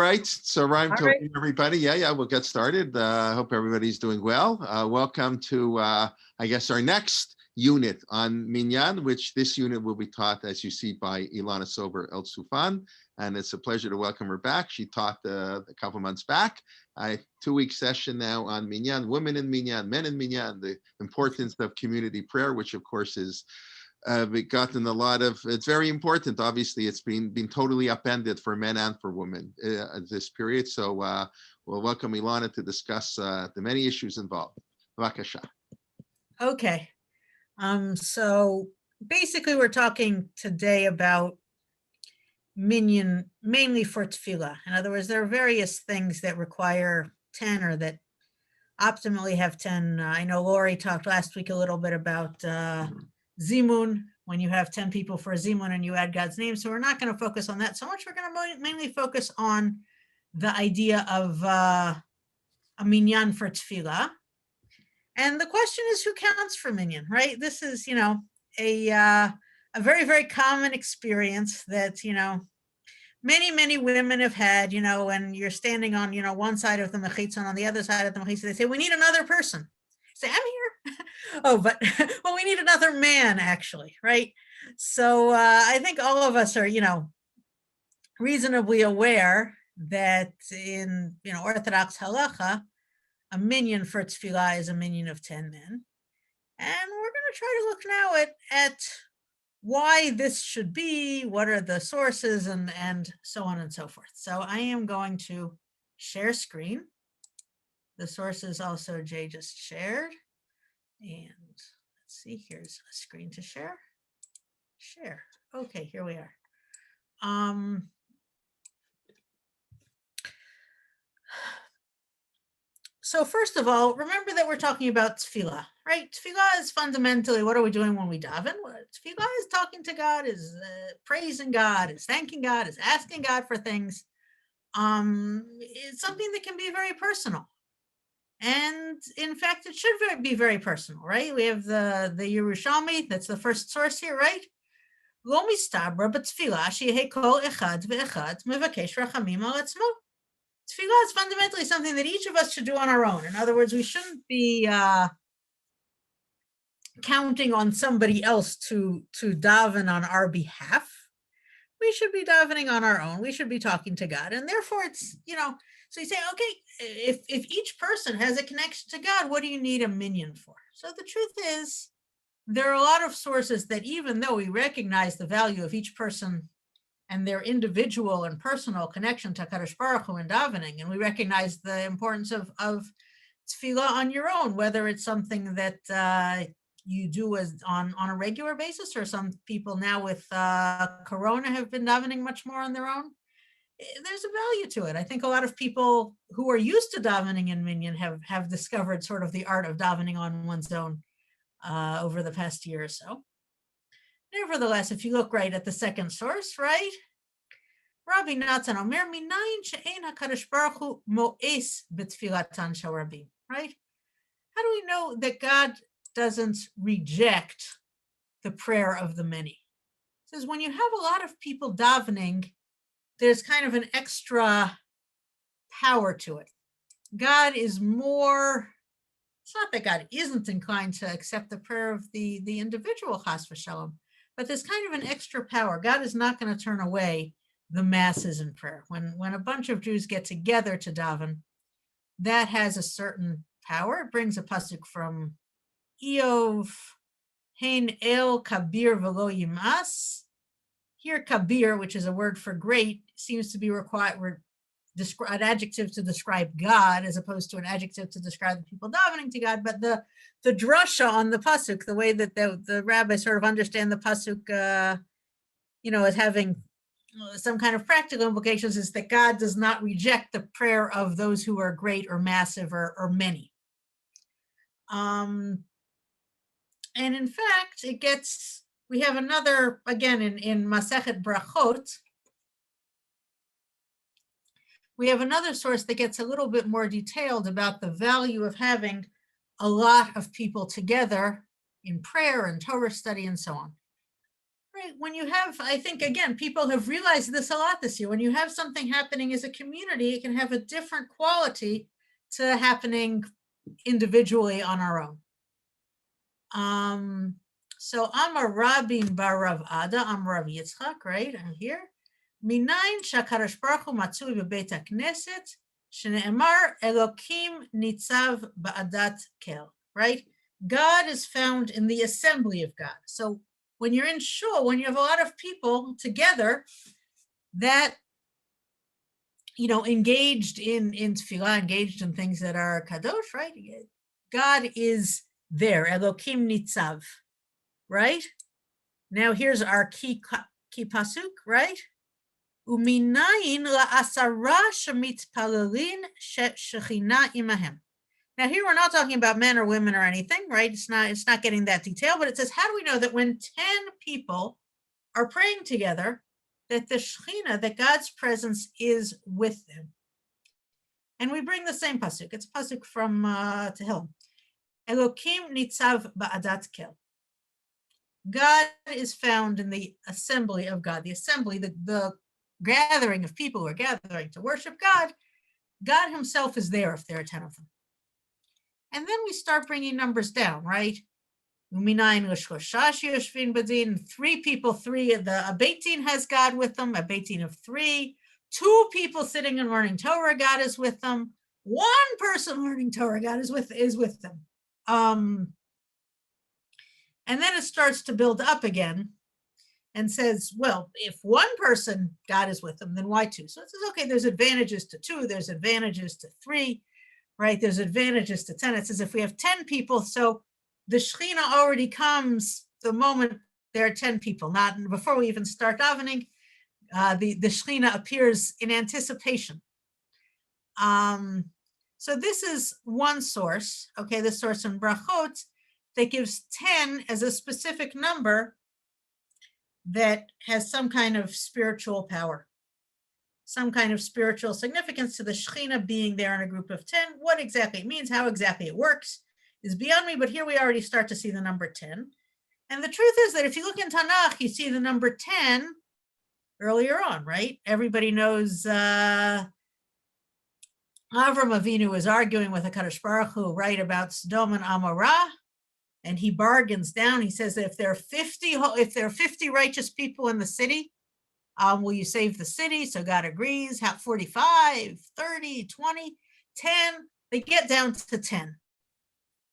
right. So Rhyme All to right. everybody. Yeah, we'll get started. I hope everybody's doing well. Welcome to, I guess, our next unit on Minyan, which this unit will be taught, as you see, by Ilana Sober Elzufon. And it's a pleasure to welcome her back. She taught a couple months back. 2-week session now on Minyan, women in Minyan, men in Minyan, the importance of community prayer, which of course is we've gotten a lot of, it's very important. Obviously, it's been totally upended for men and for women at this period. So we'll welcome Ilana to discuss the many issues involved. Vakasha. Okay. So basically we're talking today about minyan mainly for tefillah. In other words, there are various things that require 10 or that optimally have 10. I know Lori talked last week a little bit about Zimun, when you have 10 people for a Zimun and you add God's name. So we're not going to focus on that so much. We're going to mainly focus on the idea of a minyan for tefillah. And the question is, who counts for minyan, right? This is, a very, very common experience that, many women have had, when you're standing on, one side of the mechitza and on the other side of the mechitza, they say, we need another person. Say, I'm here. Oh, but well, we need another man, actually, right? So I think all of us are, reasonably aware that in, Orthodox halacha, a minyan for tefillah is a minyan of 10 men. And we're going to try to look now at why this should be, what are the sources, and so on and so forth. So I am going to share screen. The sources also Jay just shared. And let's see, here's a screen to share. Share. Okay, here we are. So first of all, remember that we're talking about tefillah, right? Tefillah is fundamentally, what are we doing when we daven? Tefillah is talking to God, is praising God, is thanking God, is asking God for things. It's something that can be very personal. And in fact, it should be very personal, right? We have the Yerushalmi, that's the first source here, right? Lo mistabra b'tefillah sheyeh kol echad ve'echad mevakesh rachamim al atzmo. Tefillah is fundamentally something that each of us should do on our own. In other words, we shouldn't be counting on somebody else to daven on our behalf. We should be davening on our own. We should be talking to God. And therefore it's, so you say, okay, if each person has a connection to God, what do you need a minyan for? So the truth is, there are a lot of sources that even though we recognize the value of each person and their individual and personal connection to Kadosh Baruch Hu and davening, and we recognize the importance of tefillah on your own, whether it's something that you do as on a regular basis, or some people now with Corona have been davening much more on their own. There's a value to it. I think a lot of people who are used to davening in minyan have discovered sort of the art of davening on one's own over the past year or so. Nevertheless, if you look right at the second source, right? Rabbi Natan Omer, minayin she'ein HaKadosh Baruch Hu mo'es b'tfilatan shel rabim, right? How do we know that God doesn't reject the prayer of the many? It says when you have a lot of people davening, there's kind of an extra power to it. God is more, it's not that God isn't inclined to accept the prayer of the individual, chas v'shalom, but there's kind of an extra power. God is not going to turn away the masses in prayer. When a bunch of Jews get together to daven, that has a certain power. It brings a pasuk from Eov, Hein El Kabir Velo Yimas. Here, Kabir, which is a word for great, seems to be required an adjective to describe God as opposed to an adjective to describe the people davening to God. But the drasha on the pasuk, the way that the rabbis sort of understand the pasuk, as having some kind of practical implications, is that God does not reject the prayer of those who are great or massive or many. And in fact, we have another, again, in Masechet Brachot, we have another source that gets a little bit more detailed about the value of having a lot of people together in prayer and Torah study and so on. when you have, I think, again, people have realized this a lot this year. When you have something happening as a community, it can have a different quality to happening individually on our own. So Amar Rabin bar Rav Ada, Amar Rav Yitzchak, right? I'm here. Minayin shakadosh baruch hu matzui bebeit hakneset shene'emar Elokim nitzav ba'adat kel, right? God is found in the assembly of God. So when you're in shul, when you have a lot of people together that, you know, engaged in tefillah, engaged in things that are kadosh, right? God is there, Elokim nitzav, right? Now here's our key pasuk, right? Uminayin la'asara shemitpalalin shechina imahem. Now here we're not talking about men or women or anything, right? It's not getting that detail, but it says, how do we know that when 10 people are praying together, that the Shekhinah, that God's presence is with them? And we bring the same pasuk. It's a pasuk from Tehillim. Elokim nitzav ba'adat kel. God is found in the assembly of God. The assembly, the gathering of people who are gathering to worship God. God himself is there if there are 10 of them. And then we start bringing numbers down, right? 3 people, a Beit Din has God with them, a Beit Din of 3. 2 people sitting and learning Torah, God is with them. 1 person learning Torah, God is with them. And then it starts to build up again and says, well, if 1 person, God is with them, then why 2? So it says, okay, there's advantages to 2, there's advantages to 3, right? There's advantages to 10. It says if we have 10 people, so the Shekhinah already comes the moment there are 10 people, not before we even start davening. The Shekhinah appears in anticipation. So this is one source, okay, the source in Brachot that gives 10 as a specific number that has some kind of spiritual power, some kind of spiritual significance to the Shekhinah being there in a group of 10. What exactly it means, how exactly it works is beyond me, but here we already start to see the number 10. And the truth is that if you look in Tanakh, you see the number 10 earlier on, right? Everybody knows Avram Avinu is arguing with HaKadosh Baruch Hu, right, about Sodom and Amorah, and he bargains down. He says that if there are 50 righteous people in the city, will you save the city? So God agrees. 45, 30, 20, 10. They get down to 10,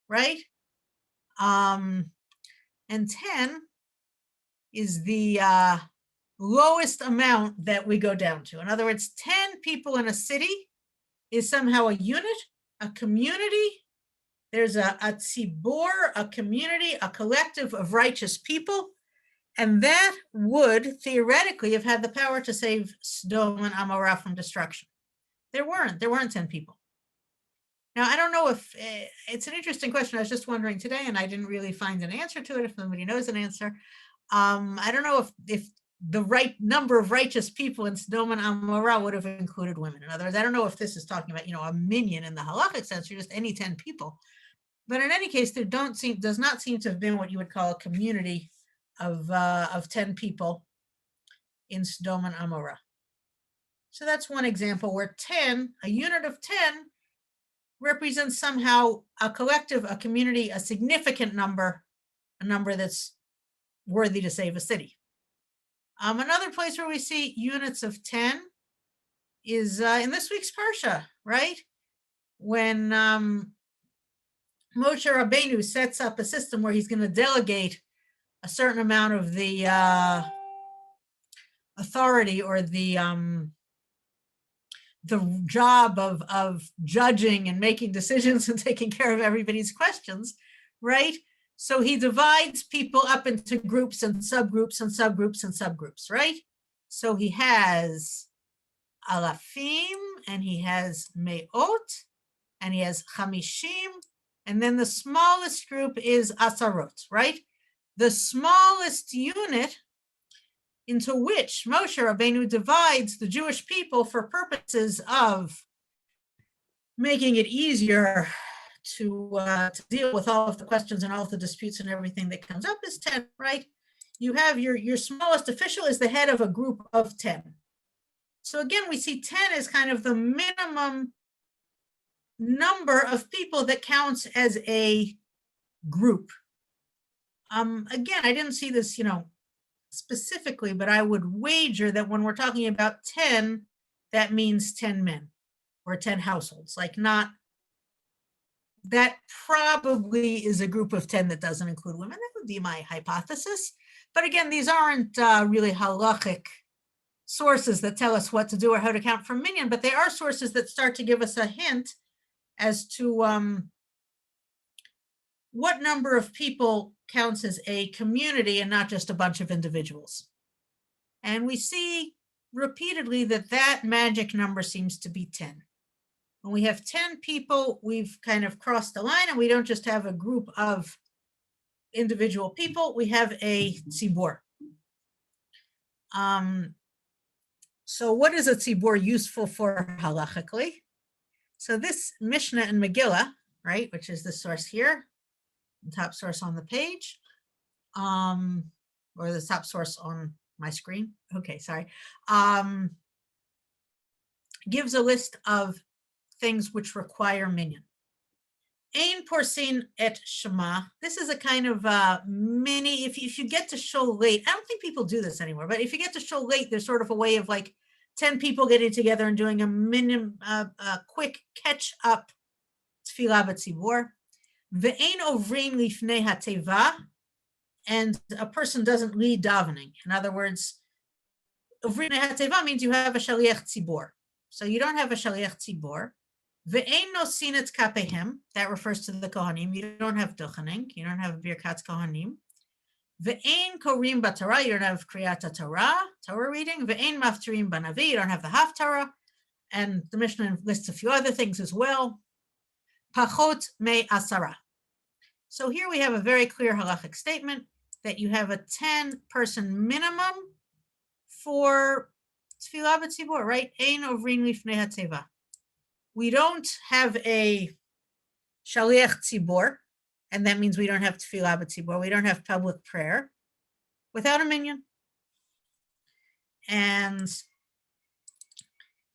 right? And 10 is the lowest amount that we go down to. In other words, 10 people in a city is somehow a unit, a community. There's a tzibur, a community, a collective of righteous people. And that would theoretically have had the power to save Sodom and Amorah from destruction. There weren't 10 people. Now, I don't know if it's an interesting question. I was just wondering today, and I didn't really find an answer to it. If somebody knows an answer, I don't know if the right number of righteous people in Sodom and Amorah would have included women. In other words, I don't know if this is talking about, a minyan in the halakhic sense, or just any 10 people. But in any case, there does not seem to have been what you would call a community of 10 people in Sodom and Amorah. So that's one example where 10, a unit of 10, represents somehow a collective, a community, a significant number, a number that's worthy to save a city. Another place where we see units of 10 is in this week's Parsha, right? When Moshe Rabbeinu sets up a system where he's going to delegate a certain amount of the authority or the job of judging and making decisions and taking care of everybody's questions, right? So he divides people up into groups and subgroups and subgroups and subgroups, right? So he has alafim, and he has me'ot, and he has chamishim, and then the smallest group is asarot, right? The smallest unit into which Moshe Rabbeinu divides the Jewish people for purposes of making it easier to deal with all of the questions and all of the disputes and everything that comes up is 10, right? you have your smallest official is the head of a group of 10. So again, we see 10 as kind of the minimum number of people that counts as a group. Again, I didn't see this, specifically, but I would wager that when we're talking about 10, that means 10 men or 10 households, like not, that probably is a group of 10 that doesn't include women. That would be my hypothesis. But again, these aren't really halachic sources that tell us what to do or how to count for minyan, but they are sources that start to give us a hint as to what number of people counts as a community and not just a bunch of individuals. And we see repeatedly that that magic number seems to be 10. When we have 10 people, we've kind of crossed the line, and we don't just have a group of individual people, we have a tzibor. So what is a tzibor useful for halachically? So this Mishnah in Megillah, right, which is the source here, the top source on the page, or the top source on my screen. Okay, sorry. Gives a list of things which require minyan. Ein porsin et shema. This is a kind of mini, if you get to show late, I don't think people do this anymore, but if you get to show late, there's sort of a way of like 10 people getting together and doing a quick catch up tefillah b'tzibor. Ve'ein ovrin lifnei hateva, and a person doesn't lead davening. In other words, ovrin hateva means you have a shaliach tzibor. So you don't have a shaliach tzibor. Ve'ein nosin et kapehem, that refers to the kohanim. You don't have duchening. You don't have birkat kohanim. Ve'ein korim b'Torah, you don't have kriyat Torah reading. Ve'ein maftirim b'navi, you don't have the haftarah. And the Mishnah lists a few other things as well. Pachot me asara. So here we have a very clear halachic statement that you have a 10-person minimum for tefillah b'tzibor, right? Ein ovrin lifnei hateva. We don't have a shaliach tzibor, and that means we don't have tefillah b'tzibor. We don't have public prayer without a minyan. And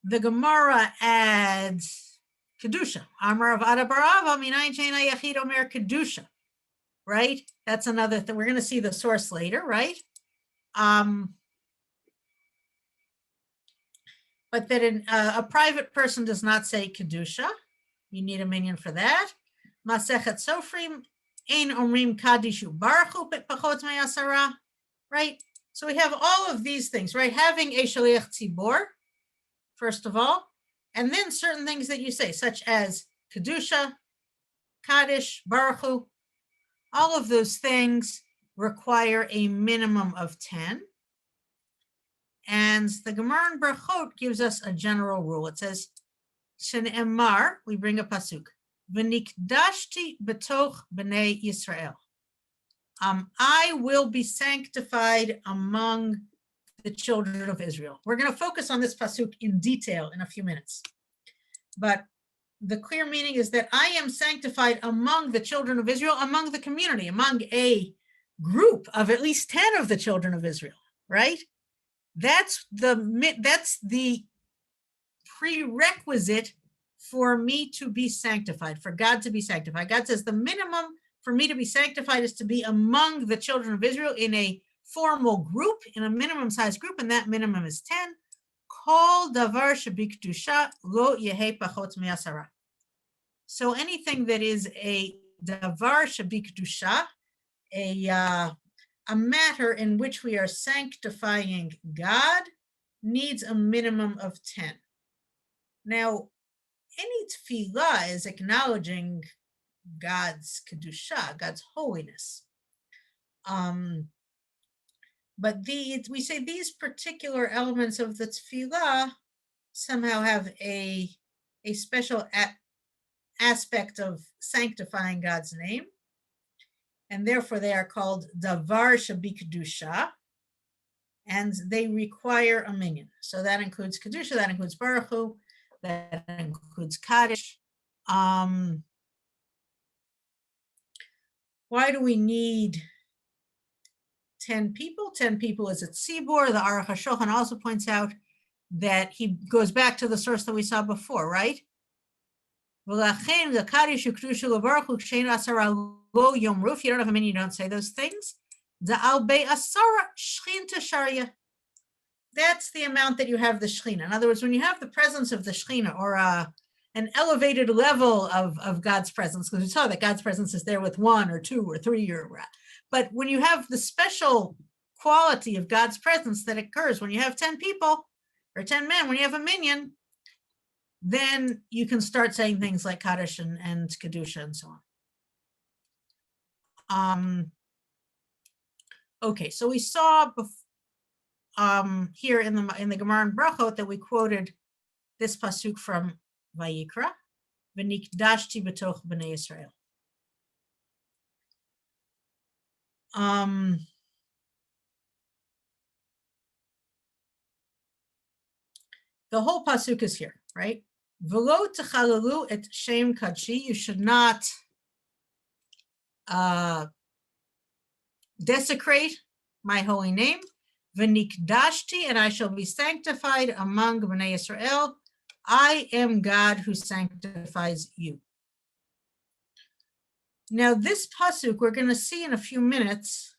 the Gemara adds kedusha. Amar of Ada Barava minayin she'ein hayachid omer kedusha. Right? That's another thing. We're going to see the source later, right? But that a private person does not say kedusha. You need a minyan for that. Masechet Sofrim ein omrim kadishu baruchu pachot me'asara. Right? So we have all of these things, right? Having a shaliach tzibor, first of all, and then certain things that you say, such as kedusha, kaddish, baruchu. All of those things require a minimum of 10. And the Gemara in Brachot gives us a general rule. It says, Shene'emar, we bring a pasuk, V'nikdashti betoch b'nei Yisrael. I will be sanctified among the children of Israel. We're going to focus on this pasuk in detail in a few minutes. But the clear meaning is that I am sanctified among the children of Israel, among the community, among a group of at least 10 of the children of Israel, right? That's the prerequisite for me to be sanctified, for God to be sanctified. God says the minimum for me to be sanctified is to be among the children of Israel in a formal group, in a minimum size group, and that minimum is 10. Kol davar shebikdusha lo yehe pachot me'asara. So anything that is a davar shebikdusha, a matter in which we are sanctifying God, needs a minimum of 10. Now, any tefillah is acknowledging God's kedusha, God's holiness. But we say these particular elements of the tefillah somehow have a special aspect of sanctifying God's name, and therefore they are called davar shebikdusha, and they require a minyan. So that includes kedusha, that includes baruchu, that includes kaddish. Why do we need 10 people. 10 people is at Tzibor. The Aruch HaShulchan also points out that he goes back to the source that we saw before, right? If you don't have a minyan, you don't say those things. That's the amount that you have the Shekhinah. In other words, when you have the presence of the Shekhinah, or an elevated level of God's presence, because we saw that God's presence is there with 1 or 2 or 3, but when you have the special quality of God's presence that occurs when you have 10 people or 10 men, when you have a minyan, then you can start saying things like Kaddish and Kedusha and so on. Okay, so we saw here in the Gemara in Brachot that we quoted this pasuk from Vayikra, V'nikdashti b'toch b'nei Yisrael. The whole pasuk is here, right? V'lo techalalu et shem kadshi. You should not desecrate my holy name. V'nikdashti, and I shall be sanctified among b'nei Yisrael. I am God who sanctifies you. Now, this pasuk, we're going to see in a few minutes,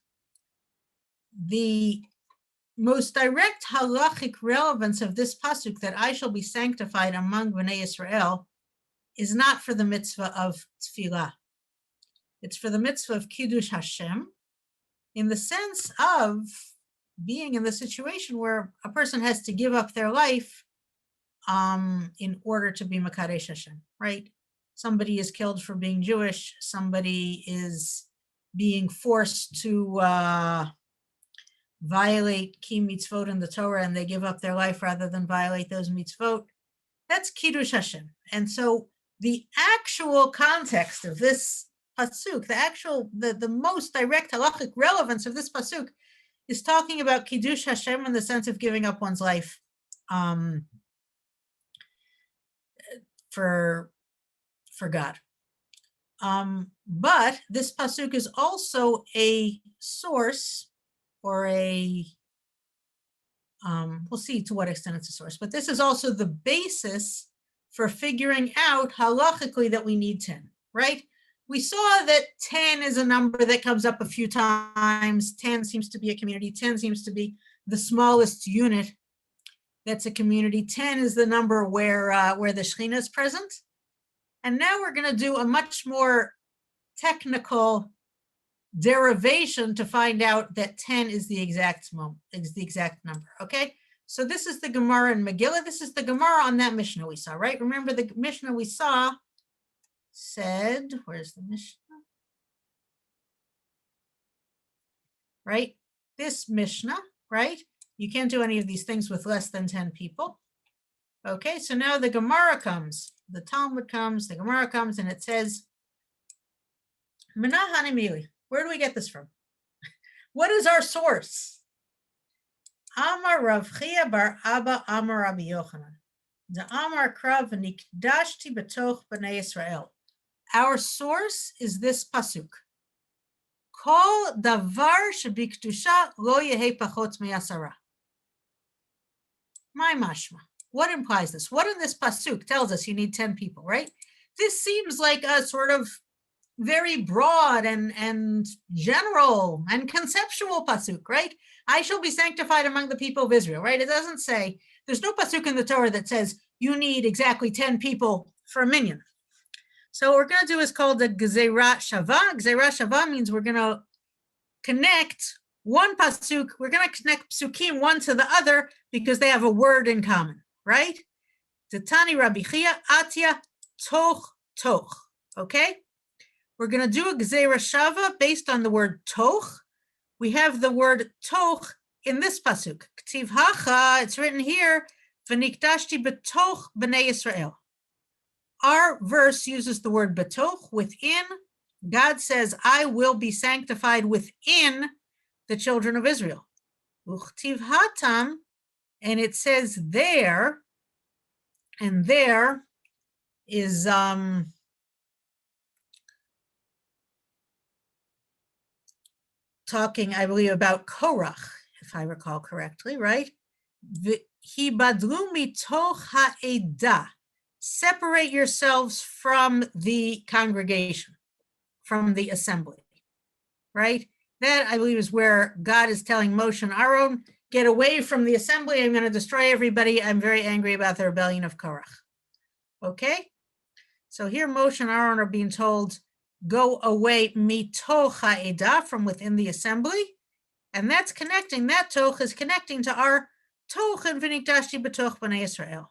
the most direct halachic relevance of this pasuk, that I shall be sanctified among Bnei Israel, is not for the mitzvah of tefillah. It's for the mitzvah of Kiddush Hashem, in the sense of being in the situation where a person has to give up their life in order to be Makadesh Hashem, right? Somebody is killed for being Jewish. Somebody is being forced to violate key mitzvot in the Torah, and they give up their life rather than violate those mitzvot. That's Kiddush Hashem. And so the actual context of this pasuk, the most direct halachic relevance of this pasuk, is talking about Kiddush Hashem in the sense of giving up one's life for God. But this pasuk is also a source, or we'll see to what extent it's a source, but this is also the basis for figuring out halachically that we need 10, right? We saw that 10 is a number that comes up a few times. 10 seems to be a community. 10 seems to be the smallest unit that's a community. 10 is the number where the Shekhinah is present. And now we're going to do a much more technical derivation to find out that 10 is the exact number. Okay, so this is the Gemara in Megillah. This is the Gemara on that Mishnah we saw, right? Remember, the Mishnah we saw said, where's the Mishnah? Right, this Mishnah, right? You can't do any of these things with less than 10 people. Okay, so now the Gemara comes, the Talmud comes, the Gemara comes, and it says, Menah Hanimili. Where do we get this from? What is our source? Amar Rav Chia bar Abba Amar Rabbi Yochanan. The Amar Krav Nikdashti betoch b'nei Israel. Our source is this pasuk. Kol davar shebikdusha lo yehe pachot me'asara. My mashma. What implies this? What in this pasuk tells us you need 10 people, right? This seems like a sort of very broad and general and conceptual pasuk, right? I shall be sanctified among the people of Israel, right? It doesn't say, there's no pasuk in the Torah that says you need exactly 10 people for a minyan. So what we're going to do is called the Gezerah Shava. Gezerah Shava means we're going to connect one pasuk, we're going to connect psukim one to the other because they have a word in common, right? Tatani Rabbi Chia, Atia, Toch, Toch, okay? We're going to do a Gezerah Shava based on the word Toch. We have the word Toch in this pasuk. K'tiv Hacha, it's written here, V'nikdashti betoch b'nei Yisrael. Our verse uses the word betoch, within. God says, I will be sanctified within the children of Israel. Uchtiv hatam, and it says there, and there is talking, I believe, about Korach, if I recall correctly, right? Hibadlu mitoch ha'edah. Separate yourselves from the congregation, from the assembly, right? That, I believe, is where God is telling Moshe and Aaron, get away from the assembly. I'm going to destroy everybody. I'm very angry about the rebellion of Korach. Okay? So here Moshe and Aaron are being told, go away mitoch ha'edah, from within the assembly. And that's connecting, that toch is connecting to our toch and v'nikdashti b'toch b'nei Yisrael.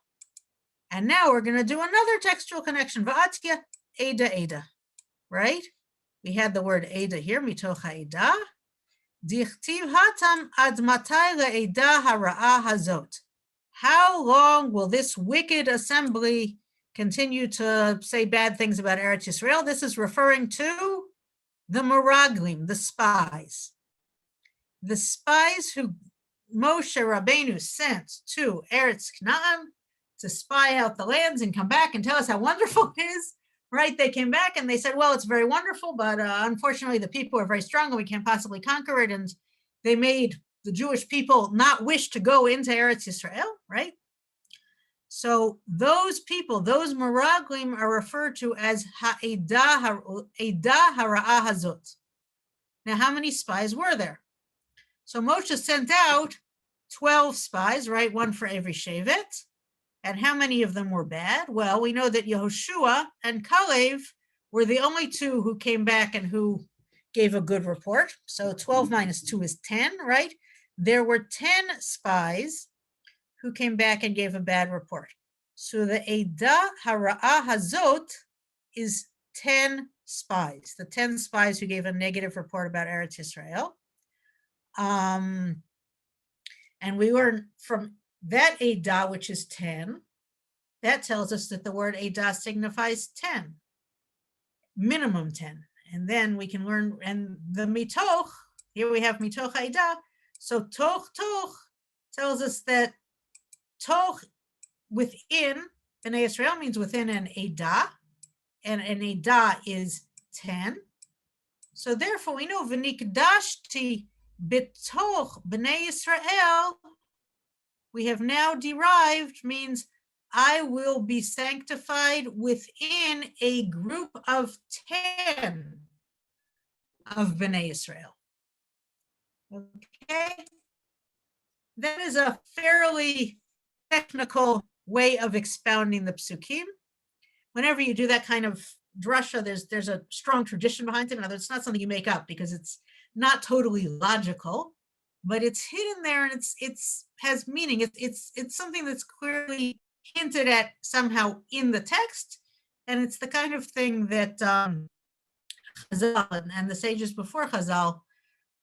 And now we're going to do another textual connection. Va'atia eda, right? We had the word eda here, mitoch ha'edah. Dichtiv hatam ad matai le'edah hara'ah hazot. How long will this wicked assembly continue to say bad things about Eretz Yisrael? This is referring to the Meraglim, the spies. The spies who Moshe Rabbeinu sent to Eretz Canaan to spy out the lands and come back and tell us how wonderful it is, right? They came back and they said, well, it's very wonderful, but unfortunately the people are very strong and we can't possibly conquer it. And they made the Jewish people not wish to go into Eretz Yisrael, right? So those people, those Meraglim, are referred to as Ha'edah Hara'ah Hazot. Now, how many spies were there? So Moshe sent out 12 spies, right? One for every shevet. And how many of them were bad? Well, we know that Yehoshua and Kalev were the only two who came back and who gave a good report. So 12 minus 2 is 10, right? There were 10 spies who came back and gave a bad report. So the Edah Hara'ah Hazot is 10 spies, the 10 spies who gave a negative report about Eretz Yisrael. And we learn from that Edah, which is 10, that tells us that the word Edah signifies 10, minimum 10. And then we can learn, and the mitoch, here we have mitoch Edah. So toch tells us that toch within Bnei Yisrael means within an Edah, and an Edah is 10. So therefore we know v'nikdashti b'toch Bnei Yisrael, we have now derived, means I will be sanctified within a group of 10 of Bnei Yisrael. Okay? That is a fairly technical way of expounding the psukim. Whenever you do that kind of drasha, there's a strong tradition behind it. In other words, it's not something you make up because it's not totally logical, but it's hidden there and it's has meaning. It's something that's clearly hinted at somehow in the text, and it's the kind of thing that Chazal and the sages before Chazal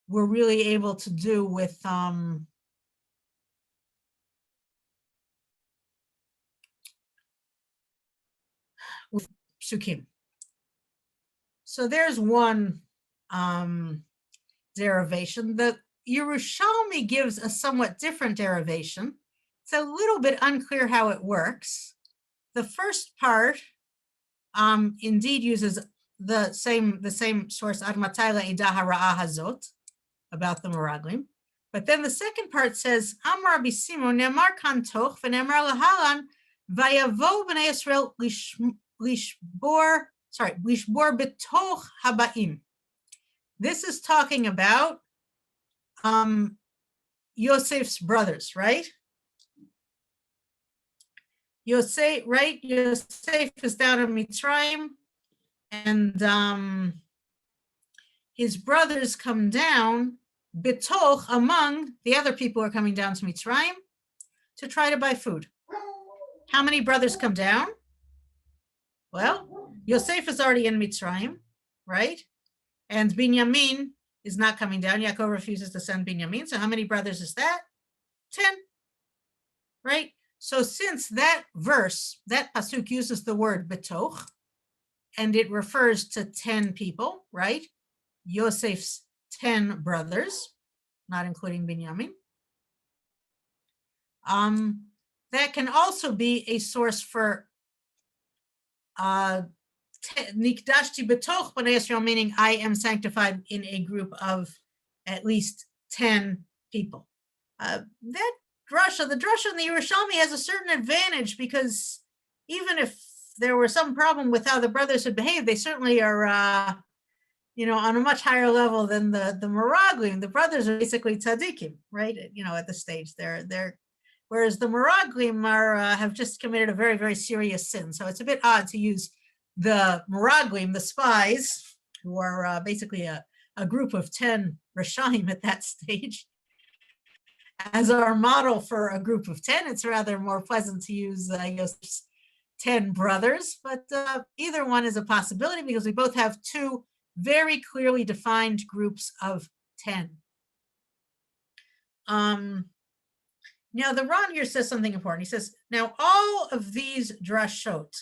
were really able to do with psukim. So there's one derivation. The Yerushalmi gives a somewhat different derivation. It's a little bit unclear how it works. The first part indeed uses the same source, Ad matai le'edah hara'ah hazot, about the Meraglim. But then the second part says, Amar Rabbi Simon, Ne'amar kan toch, v'ne'amar lahalan, vayavo b'nei Yisrael lishbor b'toch habaim. This is talking about Yosef's brothers, right? Yosef is down in Mitzrayim, and his brothers come down, bitoch, among the other people who are coming down to Mitzrayim to try to buy food. How many brothers come down? Well, Yosef is already in Mitzrayim, right? And Binyamin is not coming down. Yaakov refuses to send Binyamin. So how many brothers is that? 10, right? So since that verse, that pasuk uses the word betoch, and it refers to 10 people, right? Yosef's 10 brothers, not including Binyamin. That can also be a source for nikdashti betoch b'nei Yisrael, meaning I am sanctified in a group of at least 10 people. That drasha, the drasha in the Yerushalmi has a certain advantage because even if there were some problem with how the brothers had behaved, they certainly are, on a much higher level than the Meraglim. The brothers are basically tzaddikim, right? At this stage, whereas the Meraglim have just committed a very, very serious sin. So it's a bit odd to use the Meraglim, the spies, who are basically a group of 10 Rishaim at that stage, as our model for a group of 10. It's rather more pleasant to use Yosef's 10 brothers, but either one is a possibility because we both have two very clearly defined groups of 10. Now the Ran here says something important. He says, now all of these drashot,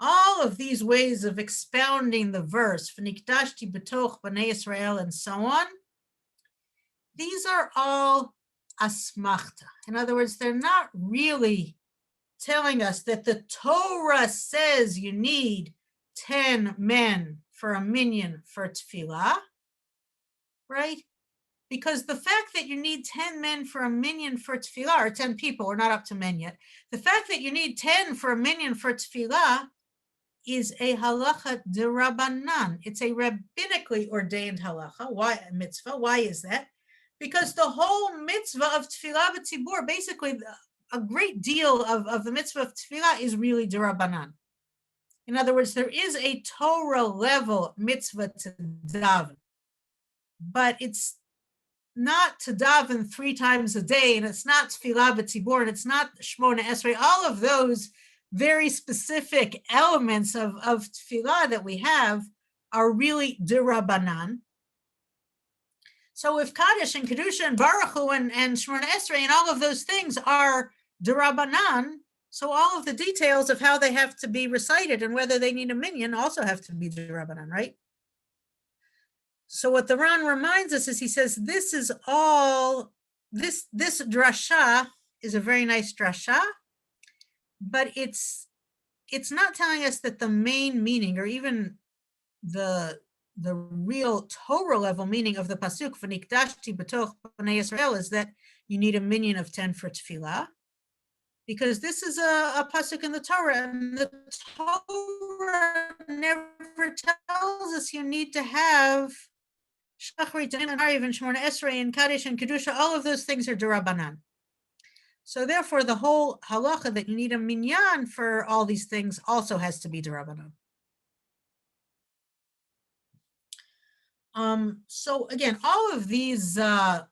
all of these ways of expounding the verse, v'nikdashti b'toch b'nei Yisrael, and so on, these are all asmachta. In other words, they're not really telling us that the Torah says you need 10 men for a minyan for tefillah, right? Because the fact that you need 10 men for a minyan for tefillah, or 10 people, we're not up to men yet. The fact that you need 10 for a minyan for tefillah is a halacha d'Rabbanan. It's a rabbinically ordained halacha. Why mitzvah? Why is that? Because the whole mitzvah of tefillah b'tzibur, basically a great deal of the mitzvah of tefillah is really d'Rabbanan. In other words, there is a Torah level mitzvah to daven, but it's not to daven 3 times a day, and it's not tefillah b'tzibur, and it's not shmona esrei. All of those very specific elements of tefillah that we have are really d'Rabbanan. So if Kaddish and Kedusha and Baruch Hu and Shemona Esrei and all of those things are d'Rabbanan, so all of the details of how they have to be recited and whether they need a minyan also have to be d'Rabbanan, right? So what the Ran reminds us is, he says, this is all, this drasha is a very nice drasha, but it's not telling us that the main meaning, or even the real Torah level meaning of the pasuk v'nikdashti b'toch b'nei Yisrael is that you need a minyan of 10 for tefillah, because this is a pasuk in the Torah, and the Torah never tells us you need to have shachrit and ariv and shmona esrei and kaddish and kedusha. All of those things are d'Rabbanan. So therefore, the whole halacha that you need a minyan for all these things also has to be d'Rabbanan. So again, all of these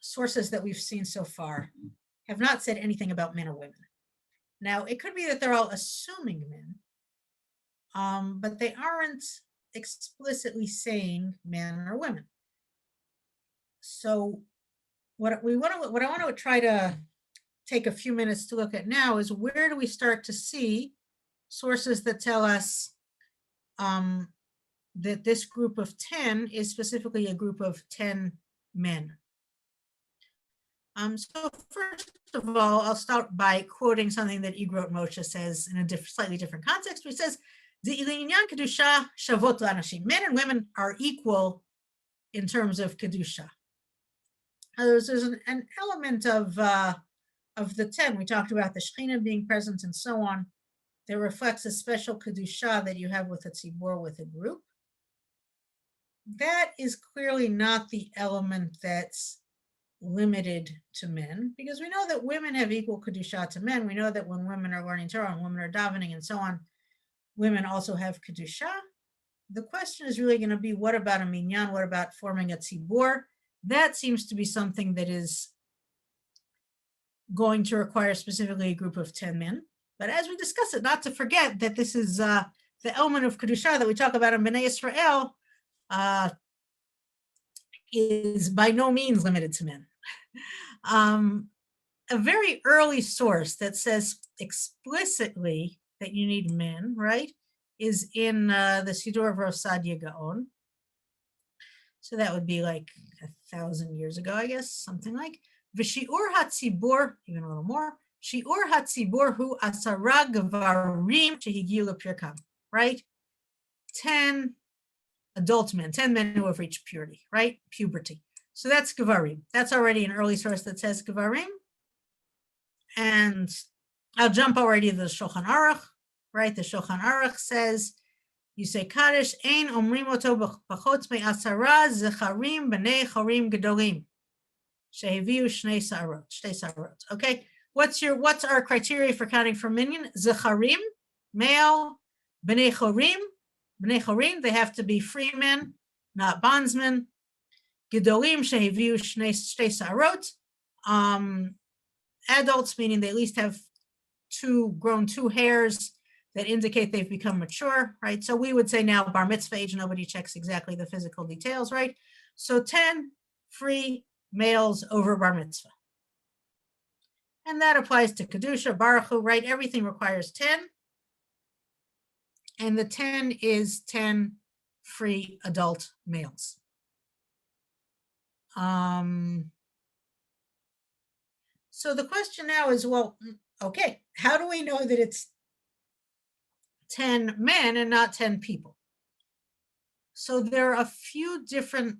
sources that we've seen so far have not said anything about men or women. Now, it could be that they're all assuming men, but they aren't explicitly saying men or women. So what I want to try to take a few minutes to look at now is, where do we start to see sources that tell us that this group of 10 is specifically a group of 10 men? So first of all, I'll start by quoting something that Igrot Moshe says in a slightly different context, where he says, "Inyan kedusha shavot l'anashim." Men and women are equal in terms of kedusha. There's an element of the 10. We talked about the Shekhinah being present and so on. That reflects a special kedusha that you have with a tzibur, with a group. That is clearly not the element that's limited to men, because we know that women have equal kedusha to men. We know that when women are learning Torah and women are davening and so on, women also have kedusha. The question is really going to be, what about a minyan? What about forming a tzibur? That seems to be something that is going to require specifically a group of 10 men. But as we discuss it, not to forget that this is the element of kedusha that we talk about in Bnei Yisrael is by no means limited to men. A very early source that says explicitly that you need men, right, is in the Sidur of Rav Sadia Gaon. So that would be like 1,000 years ago, I guess, something like. V'shi'ur hatzibur, even a little more. Shi'ur hatzibur hu 10 gvarim shehigiu lepirkam, right? 10 adult men, 10 men who have reached purity, right? Puberty. So that's Gevarim. That's already an early source that says Gevarim. And I'll jump already to the Shulchan Aruch, right? The Shulchan Aruch says, you say Kaddish, Ein omrim oto b'chotz me'asara zecharim b'nei chorim gedolim. Sheheviu shnei sarot. Okay, what's our criteria for counting for minyan? Zecharim, male, b'nei chorim, they have to be free men, not bondsmen. Gedolim sheheviu shnei sarot. Adults, meaning they at least have grown two hairs that indicate they've become mature, right? So we would say now bar mitzvah age, nobody checks exactly the physical details, right? So 10 free males over bar mitzvah. And that applies to Kedusha, Baruch Hu, right? Everything requires 10. And the 10 is 10 free adult males. So the question now is, well, okay, how do we know that it's 10 men and not 10 people? So there are a few different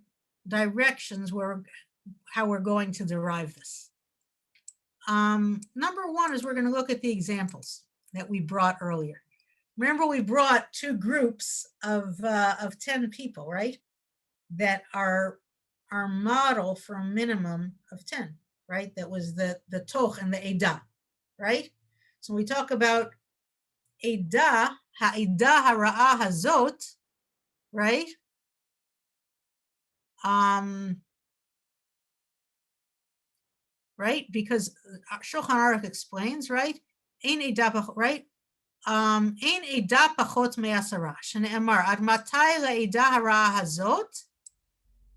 directions how we're going to derive this. Number one is we're going to look at the examples that we brought earlier. Remember, we brought two groups of 10 people, right? That are our model for a minimum of 10, right? That was the toch and the edah, right? So we talk about edah, ha'edah hara'ah hazot, right? Right? Because Shulchan Aruch explains, right? Ein edah, right? Ein edah pachot me'asara, shene'emar, ad matai la'edah hara'ah hazot.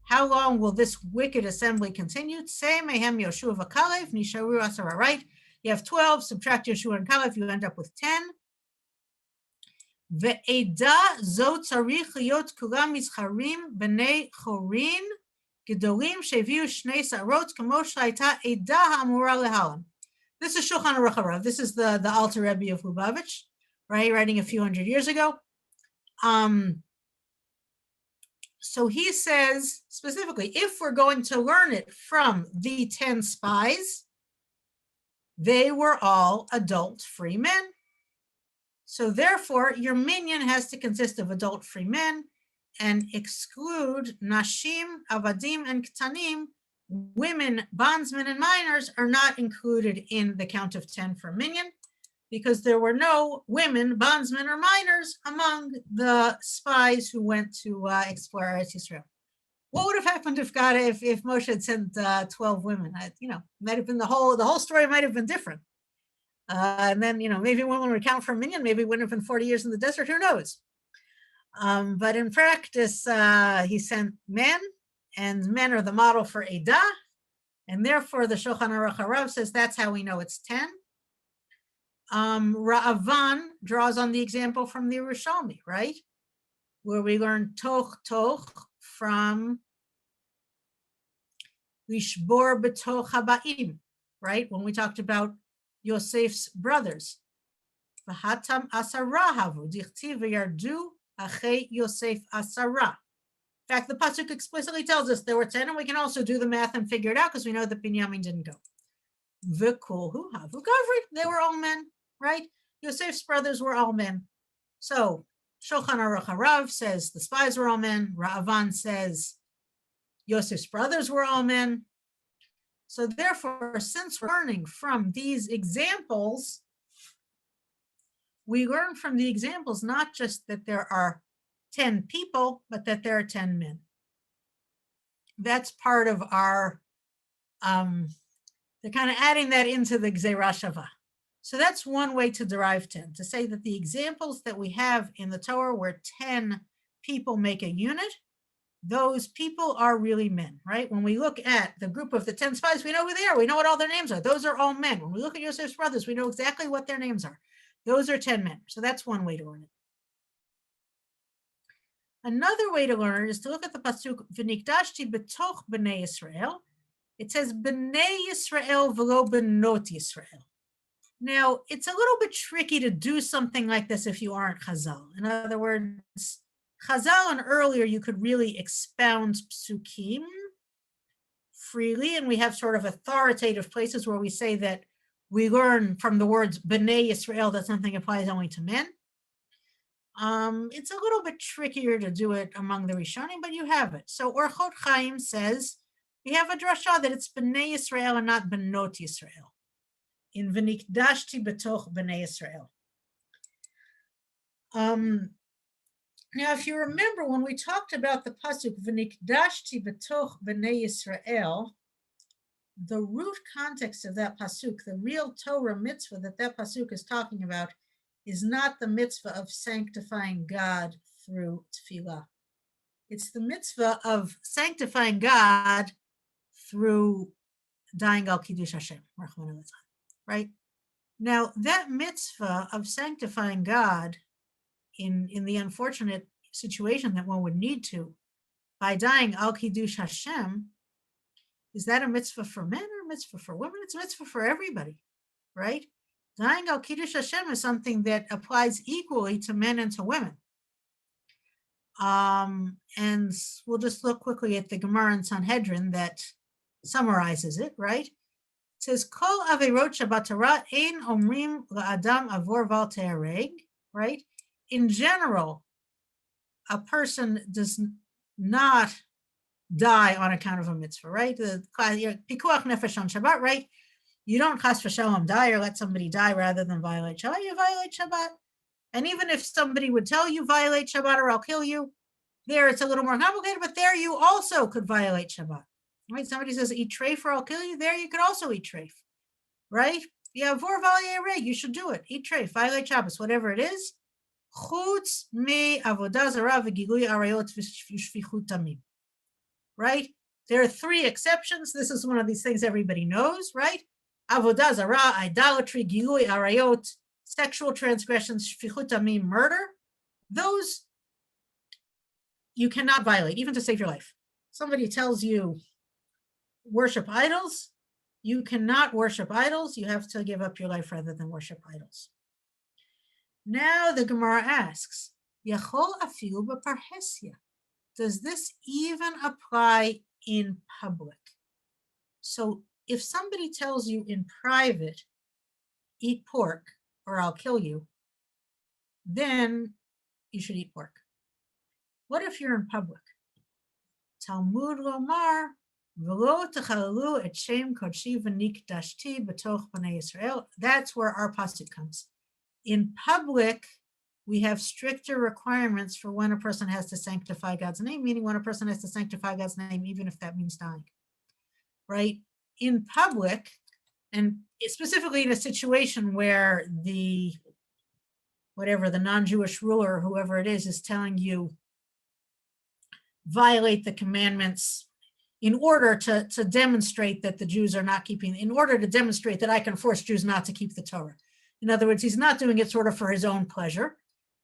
How long will this wicked assembly continue? Say mehem Yoshua v'Kalev nisharu asara, right? You have 12, subtract Yoshua and Kalev, you end up with 10. Ve'edah zot tzarich liot kulam mizcharim b'nei chorin gedolim sheviu shnei sarot kamo sh'hayta edah ha'amura lehalam. This is Shulchan Aruch Harav. This is the Alter Rebbe of Lubavitch, right? Writing a few hundred years ago. So he says specifically, if we're going to learn it from the 10 spies, they were all adult free men. So therefore, your minyan has to consist of adult free men and exclude nashim, avadim, and ktanim. Women, bondsmen, and minors are not included in the count of 10 for minyan because there were no women, bondsmen, or minors among the spies who went to explore Eretz Yisrael. What would have happened if Moshe had sent 12 women? Might have been the whole story might have been different. And then, maybe women would count for a minyan, maybe it wouldn't have been 40 years in the desert, who knows? But in practice, he sent men, and men are the model for Edah, and therefore the Shulchan Aruch Harav says that's how we know it's 10. Ra'avan draws on the example from the Yerushalmi, right? Where we learn toch from Lishbor b'toch habaim, right? When we talked about Yosef's brothers. V'hatam asara havu, dichtiv v'yardu achei Yosef asara. In fact, the pasuk explicitly tells us there were 10, and we can also do the math and figure it out because we know that Binyamin didn't go. V'kolhu havu gavri, they were all men, right? Yosef's brothers were all men. So Shulchan Aruch Harav says the spies were all men. Ra'avan says Yosef's brothers were all men. So therefore, since we're learning from these examples, we learn from the examples not just that there are 10 people, but that there are 10 men. That's part of our, they're kind of adding that into the Gzeirah Shavah. So that's one way to derive 10, to say that the examples that we have in the Torah where 10 people make a unit, those people are really men, right? When we look at the group of the 10 spies, we know who they are. We know what all their names are. Those are all men. When we look at Yosef's brothers, we know exactly what their names are. Those are 10 men. So that's one way to learn it. Another way to learn it is to look at the pasuk, V'nikdashti b'toch b'nei Yisrael. It says, b'nei Yisrael v'lo b'not Yisrael. Now, it's a little bit tricky to do something like this if you aren't Chazal. In other words, Chazal and earlier, you could really expound psukim freely, and we have sort of authoritative places where we say that we learn from the words B'nai Yisrael that something applies only to men. It's a little bit trickier to do it among the Rishonim, but you have it. So Orchot Chaim says we have a drasha that it's B'nai Yisrael and not Benot Yisrael. In V'nikdashti betoch B'nai Yisrael. Now, if you remember when we talked about the pasuk V'nikdashti betoch B'nai Yisrael, the root context of that pasuk, the real Torah mitzvah that pasuk is talking about, is not the mitzvah of sanctifying God through tefillah. It's the mitzvah of sanctifying God through dying al kiddush Hashem, right? Now, that mitzvah of sanctifying God in the unfortunate situation that one would need to by dying al kiddush Hashem, is that a mitzvah for men or a mitzvah for women? It's a mitzvah for everybody, right? Dying al kiddush Hashem is something that applies equally to men and to women. And we'll just look quickly at the Gemara in Sanhedrin that summarizes it, right? It says, Kol averot shabat Torah ein omrim la'adam avor val te'areg, right? In general, a person does not die on account of a mitzvah, right? The pikuach nefesh on Shabbat, right? You don't chas v'shalom die or let somebody die rather than violate Shabbat. You violate Shabbat. And even if somebody would tell you violate Shabbat or I'll kill you, there it's a little more complicated, but there you also could violate Shabbat, right? Somebody says eat treif or I'll kill you. There you could also eat treif, right? Yeah, vor v'al you should do it. Eat treif, violate Shabbos, whatever it is. Chutz me avodah zarah v'gilui arayot v'shfichut damim. Right? There are three exceptions. This is one of these things everybody knows, right? Avodah zarah, idolatry, gilui arayot, sexual transgressions, shfichut damim, murder. Those you cannot violate, even to save your life. Somebody tells you worship idols, you cannot worship idols. You have to give up your life rather than worship idols. Now the Gemara asks, Yachol afilu b'parhesia. Does this even apply in public? So if somebody tells you in private, eat pork or I'll kill you, then you should eat pork. What if you're in public? Talmud lomar, v'lo techalalu et shem kodshi v'nikdashti b'toch b'nei Yisrael. That's where our pasuk comes. In public, we have stricter requirements for when a person has to sanctify God's name, meaning when a person has to sanctify God's name, even if that means dying, right? In public, and specifically in a situation where the non-Jewish ruler, whoever it is telling you violate the commandments in order to demonstrate that the Jews are not keeping, in order to demonstrate that I can force Jews not to keep the Torah. In other words, he's not doing it sort of for his own pleasure,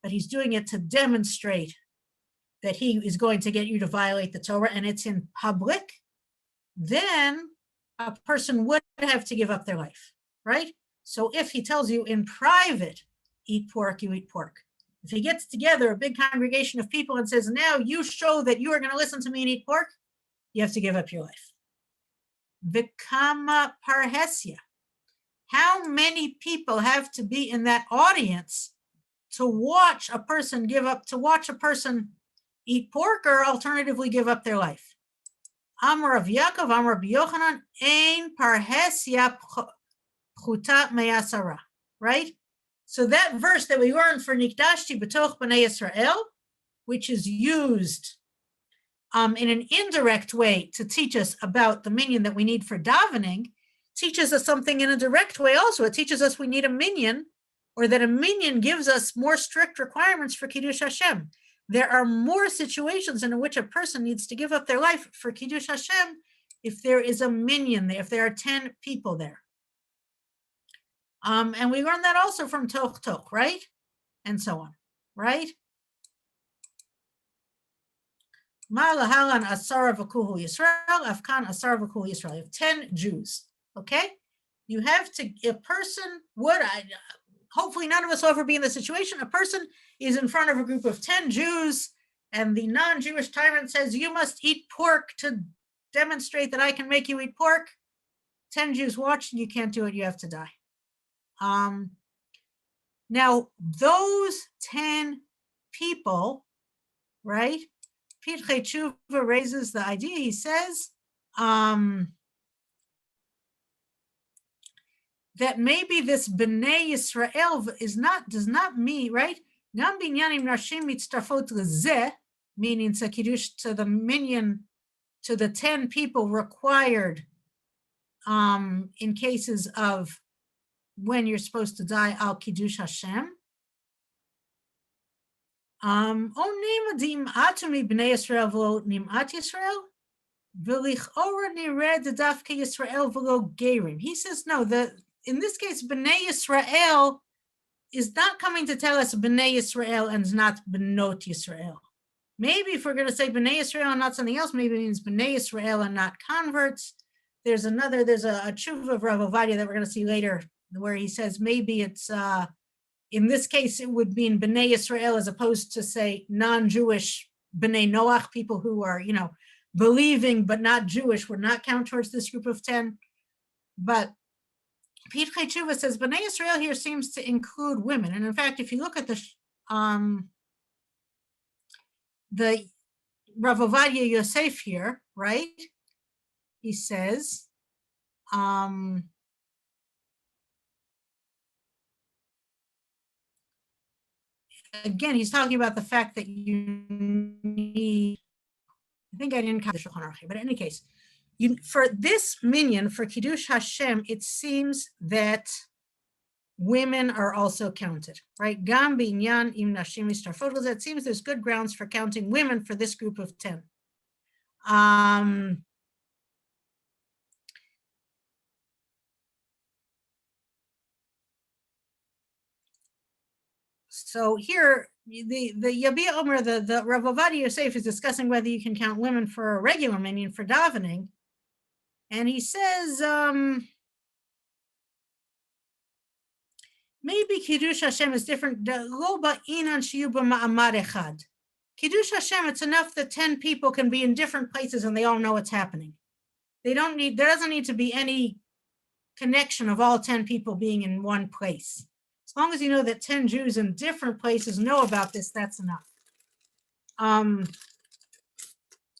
but he's doing it to demonstrate that he is going to get you to violate the Torah, and it's in public. Then a person would have to give up their life, right? So if he tells you in private, eat pork, you eat pork. If he gets together a big congregation of people and says, now you show that you are going to listen to me and eat pork, you have to give up your life. Vikama parhesia. How many people have to be in that audience to watch a person eat pork or alternatively give up their life? Amar of Yaakov, Amar of Yochanan, ein parhesia pchuta me'asara, right? So that verse that we learned for Nikdashti b'toch b'nei Yisrael, which is used in an indirect way to teach us about the minyan that we need for davening, teaches us something in a direct way also. It teaches us we need a minyan, or that a minyan gives us more strict requirements for Kiddush Hashem. There are more situations in which a person needs to give up their life for Kiddush Hashem if there is a minyan there, if there are 10 people there. And we learn that also from Toch Toch, right? And so on, right? Ma'alahalan asara v'kuhu Yisrael, afkan asara v'kuhu Yisrael. You have 10 Jews, okay? You have to, a person would, hopefully none of us will ever be in the situation, a person is in front of a group of 10 Jews and the non-Jewish tyrant says, you must eat pork to demonstrate that I can make you eat pork. 10 Jews watch, and you can't do it, you have to die. Now, those 10 people, right? Pitchei Tshuva raises the idea, he says, that maybe this B'nai Yisrael does not mean, right? Gam binyanim nashim mitztarfot lezeh, meaning to kiddush, to the minyan, to the 10 people required in cases of when you're supposed to die al kiddush Hashem. Onim atumi b'nei Yisrael v'lo nimat Yisrael v'lichora nired dafke Yisrael v'lo gerim. He says no. In this case, b'nei Yisrael is not coming to tell us b'nei Yisrael and not b'not Yisrael. Maybe if we're going to say b'nei Yisrael and not something else, maybe it means b'nei Yisrael and not converts. There's a tshuva of Rav Ovadia that we're going to see later, where he says maybe it's in this case it would mean b'nei Yisrael as opposed to say non-Jewish b'nei Noach, people who are believing but not Jewish would not count towards this group of 10. But Pitchei Tshuva says b'nei Yisrael here seems to include women, and in fact, if you look at the Rav Ovadia Yosef here, right? He says, again, he's talking about the fact that you need, I think I didn't count the Shulchan Aruch, but in any case, for this minyan, for Kiddush Hashem, it seems that women are also counted, right? Gam binyan im nashim mistarfot lezeh. It seems there's good grounds for counting women for this group of 10. So here, the Yabia Omer, the Rav Ovadia Yosef is discussing whether you can count women for a regular minyan for davening, and he says maybe Kiddush Hashem is different. Kiddush Hashem, it's enough that 10 people can be in different places and they all know what's happening. There doesn't need to be any connection of all 10 people being in one place. As long as you know that 10 Jews in different places know about this, that's enough. And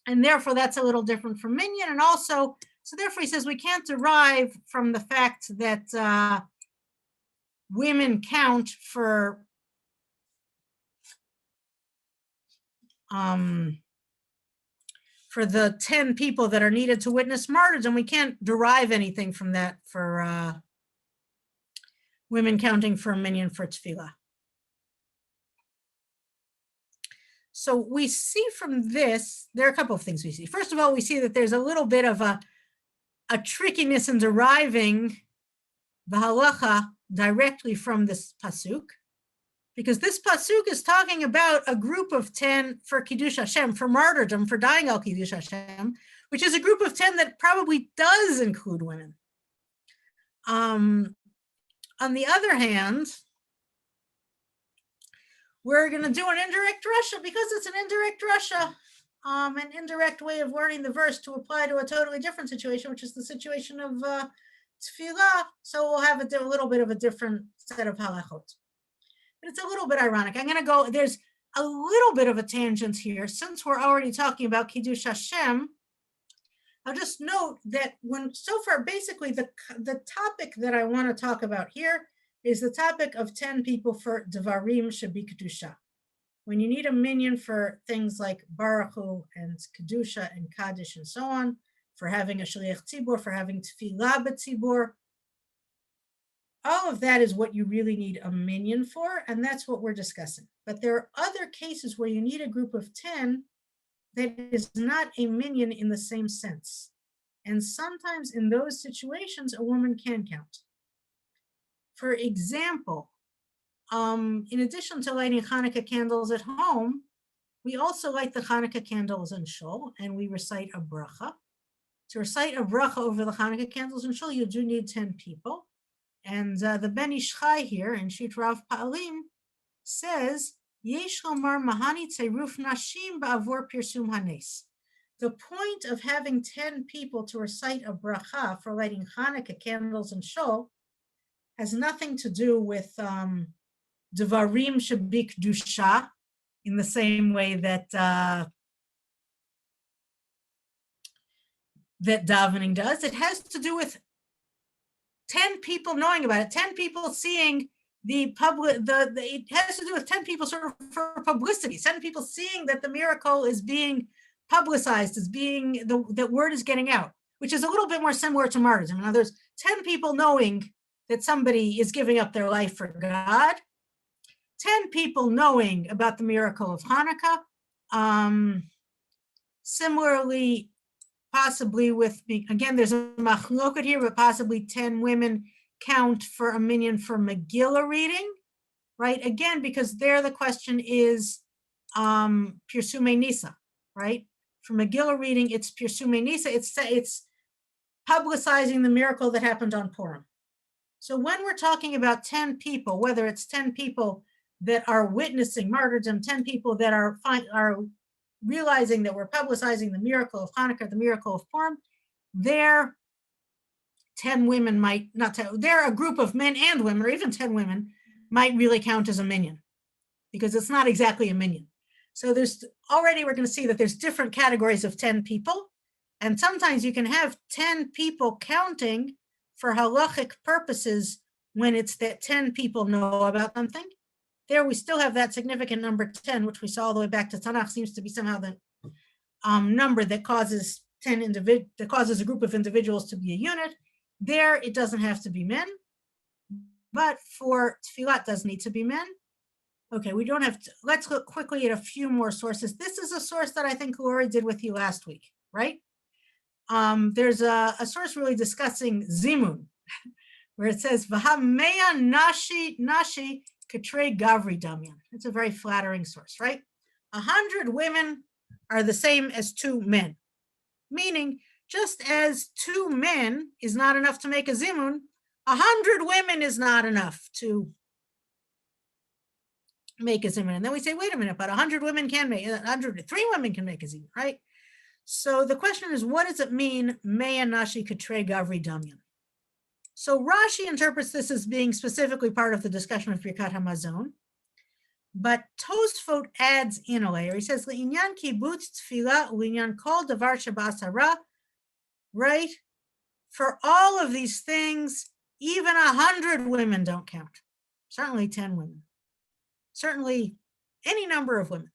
therefore, that's a little different from minyan. And also, so therefore he says we can't derive from the fact that women count for the 10 people that are needed to witness martyrdom. We can't derive anything from that for women counting for a minyan for tefillah. So we see from this, there are a couple of things we see. First of all, we see that there's a little bit of a trickiness in deriving the halacha directly from this pasuk, because this pasuk is talking about a group of 10 for Kiddush Hashem, for martyrdom, for dying al Kiddush Hashem, which is a group of 10 that probably does include women. On the other hand, we're going to do an indirect drasha because it's an indirect drasha, an indirect way of learning the verse to apply to a totally different situation, which is the situation of tefillah. So we'll have a little bit of a different set of halachot. But it's a little bit ironic. There's a little bit of a tangent here. Since we're already talking about Kiddush Hashem, I'll just note that so far, basically the topic that I want to talk about here is the topic of 10 people for Devarim Shabi Kedusha. When you need a minyan for things like Baruch Hu and Kedusha and Kaddish and so on, for having a Shliach Tzibur, for having Tefillah B'Tzibur, all of that is what you really need a minyan for, and that's what we're discussing. But there are other cases where you need a group of 10 that is not a minyan in the same sense. And sometimes in those situations, a woman can count. For example, in addition to lighting Hanukkah candles at home, we also light the Hanukkah candles in shul, and we recite a bracha. To recite a bracha over the Hanukkah candles in shul, you do need 10 people. And the Ben Ish Chai here in Shit Rav Pa'alim says, Yesh lomar mahani tzeruf nashim ba'avor pirsum hanes. the point of having 10 people to recite a bracha for lighting Hanukkah candles and shul has nothing to do with Devarim Shabik in the same way that that davening does. It has to do with 10 people knowing about it, 10 people seeing the public, it has to do with 10 people sort of for publicity, 10 people seeing that the miracle is being publicized, as being, that word is getting out, which is a little bit more similar to martyrdom. In other words, 10 people knowing that somebody is giving up their life for God, 10 people knowing about the miracle of Hanukkah. Similarly, possibly with, again, there's a machloket here, but possibly 10 women count for a minyan for Megillah reading, right? Again, because there the question is Pirsume Nisa, right? For Megillah reading, it's Pirsume Nisa, it's publicizing the miracle that happened on Purim. So when we're talking about 10 people, whether it's 10 people that are witnessing martyrdom, 10 people that are realizing that we're publicizing the miracle of Hanukkah, the miracle of Purim, there 10 women might not tell, there a group of men and women, or even 10 women might really count as a minyan, because it's not exactly a minyan. So there's already, we're going to see that there's different categories of 10 people, and sometimes you can have 10 people counting for halachic purposes when it's that 10 people know about something. There we still have that significant number 10, which we saw all the way back to Tanakh, seems to be somehow the number that causes that causes a group of individuals to be a unit. There it doesn't have to be men, but for tefillah it does need to be men. Okay, we don't have to, let's look quickly at a few more sources. This is a source that I think Lori did with you last week, right? There's a source really discussing Zimun, where it says, Vahamea nashi Katre Gavri Damyan. It's a very flattering source, right? 100 women are the same as 2 men, meaning just as 2 men is not enough to make a zimun, 100 women is not enough to make a zimun. And then we say, wait a minute, but 100 women can make, 3 women can make a zimun, right? So the question is, what does it mean, Meya Nashi Katre Gavri Damyan? So Rashi interprets this as being specifically part of the discussion of Birkat HaMazon, but Tosfot adds in a layer. He says, L'inyan kibbutz tefillah u'inyan kol davar shabasara, right? For all of these things, even 100 women don't count. Certainly 10 women. Certainly any number of women,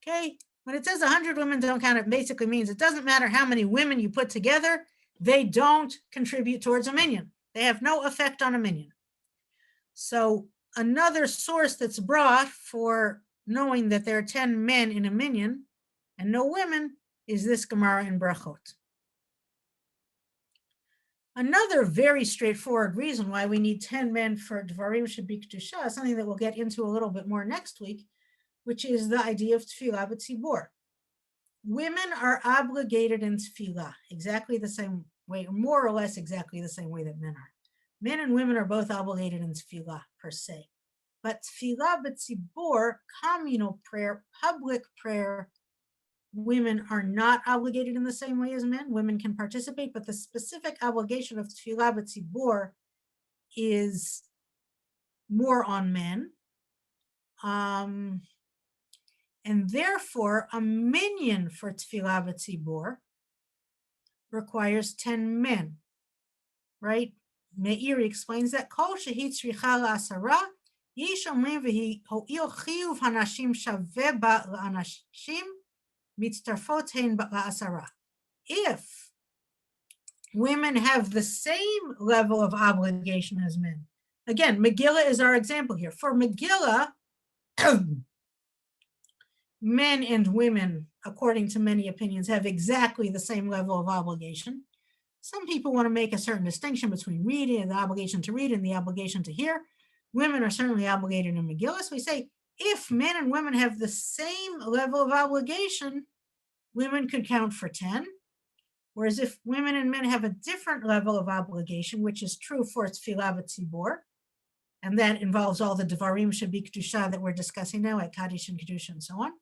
okay? When it says 100 women don't count, it basically means it doesn't matter how many women you put together, they don't contribute towards a minyan. They have no effect on a minyan. So another source that's brought for knowing that there are 10 men in a minyan and no women is this Gemara in Brachot. Another very straightforward reason why we need 10 men for Dvarim Shabik Kedusha, something that we'll get into a little bit more next week, which is the idea of Tefillah B'tzibur. Women are obligated in Tefillah exactly the same way, or more or less exactly the same way that men are. Men and women are both obligated in Tefillah per se. But Tefillah B'tzibur, communal prayer, public prayer, women are not obligated in the same way as men. Women can participate, but the specific obligation of Tefillah B'tzibur is more on men. And therefore, a minyan for Tefillah B'tzibur requires 10 men, right? Meiri explains that Kol shehi tzricha la'asara, yish omrim v'hi ho'il chiyuv hanashim shaveh ba la'anashim mitztarfot hein la'asara. If women have the same level of obligation as men, again, Megillah is our example here. For Megillah, men and women, according to many opinions, have exactly the same level of obligation. Some people want to make a certain distinction between reading and the obligation to read and the obligation to hear. Women are certainly obligated in Megillah. So we say, if men and women have the same level of obligation, women could count for 10. Whereas if women and men have a different level of obligation, which is true for Tefillah B'tzibur, and that involves all the Devarim Shabik Kedusha that we're discussing now, like Kaddish and Kedusha and so on.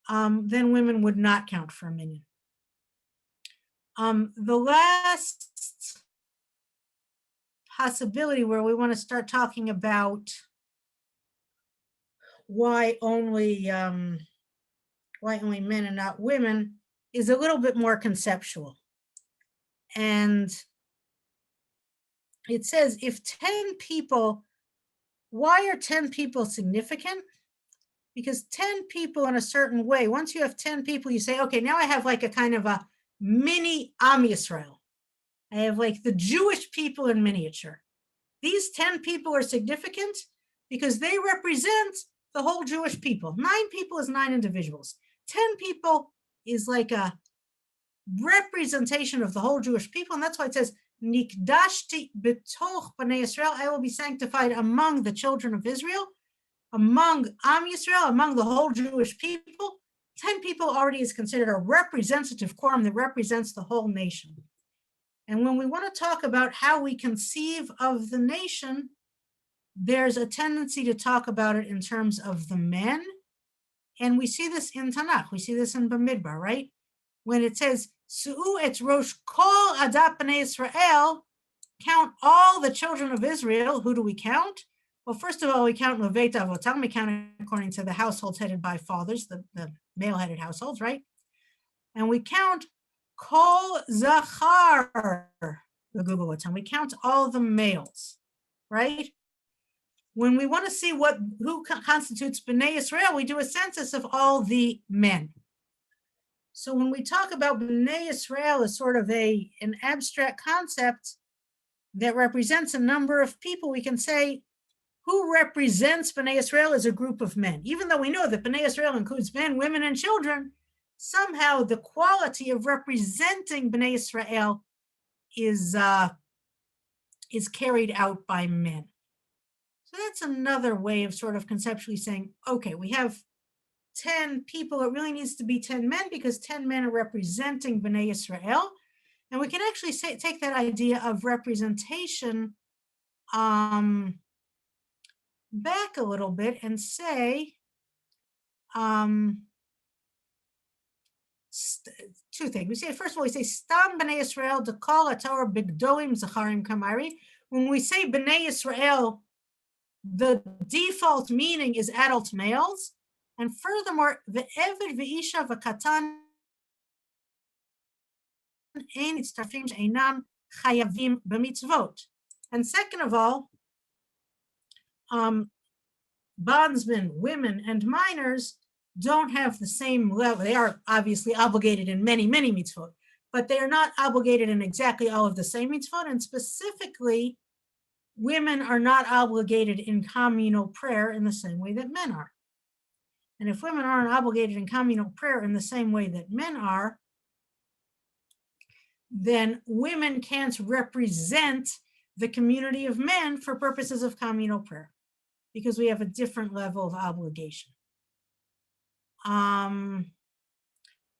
then women would not count for a minyan. The last possibility where we want to start talking about why only men and not women is a little bit more conceptual. And it says, if 10 people, why are 10 people significant? Because 10 people in a certain way, once you have 10 people, you say, okay, now I have like a kind of a mini Am Yisrael. I have like the Jewish people in miniature. These 10 people are significant because they represent the whole Jewish people. 9 people is 9 individuals. 10 people is like a representation of the whole Jewish people. And that's why it says, Nikdashti betoch b'nei Yisrael, I will be sanctified among the children of Israel, among Am Yisrael, among the whole Jewish people. 10 people already is considered a representative quorum that represents the whole nation. And when we want to talk about how we conceive of the nation, there's a tendency to talk about it in terms of the men. And we see this in Tanakh. We see this in Bamidbar, right? When it says, Su'u et rosh kol adat b'nei Israel, count all the children of Israel. Who do we count? Well, first of all, we count Leveit Avotam. We count according to the households headed by fathers, the male-headed households, right? And we count Kol Zachar, the Google time. We count all the males, right? When we want to see who constitutes B'nai Israel, we do a census of all the men. So when we talk about B'nai Israel as sort of an abstract concept that represents a number of people, we can say who represents B'nai Israel as a group of men. Even though we know that B'nai Israel includes men, women, and children, somehow the quality of representing B'nai Israel is carried out by men. So that's another way of sort of conceptually saying, okay, we have 10 people. It really needs to be 10 men because 10 men are representing B'nai Israel. And we can actually take that idea of representation back a little bit and say, two things. We say, first of all, we say, Stam B'nai Israel, Dekol Torah Bigdolim Zacharim Kamari. When we say B'nai Israel, the default meaning is adult males. And furthermore, the Eved V'Isha V'Katan Ein Itztarfim Einam Chayavim B'Mitzvot. And second of all, bondsmen, women, and minors don't have the same level. They are obviously obligated in many, many mitzvot, but they are not obligated in exactly all of the same mitzvot. And specifically, women are not obligated in communal prayer in the same way that men are. And if women aren't obligated in communal prayer in the same way that men are, then women can't represent the community of men for purposes of communal prayer because we have a different level of obligation. Now,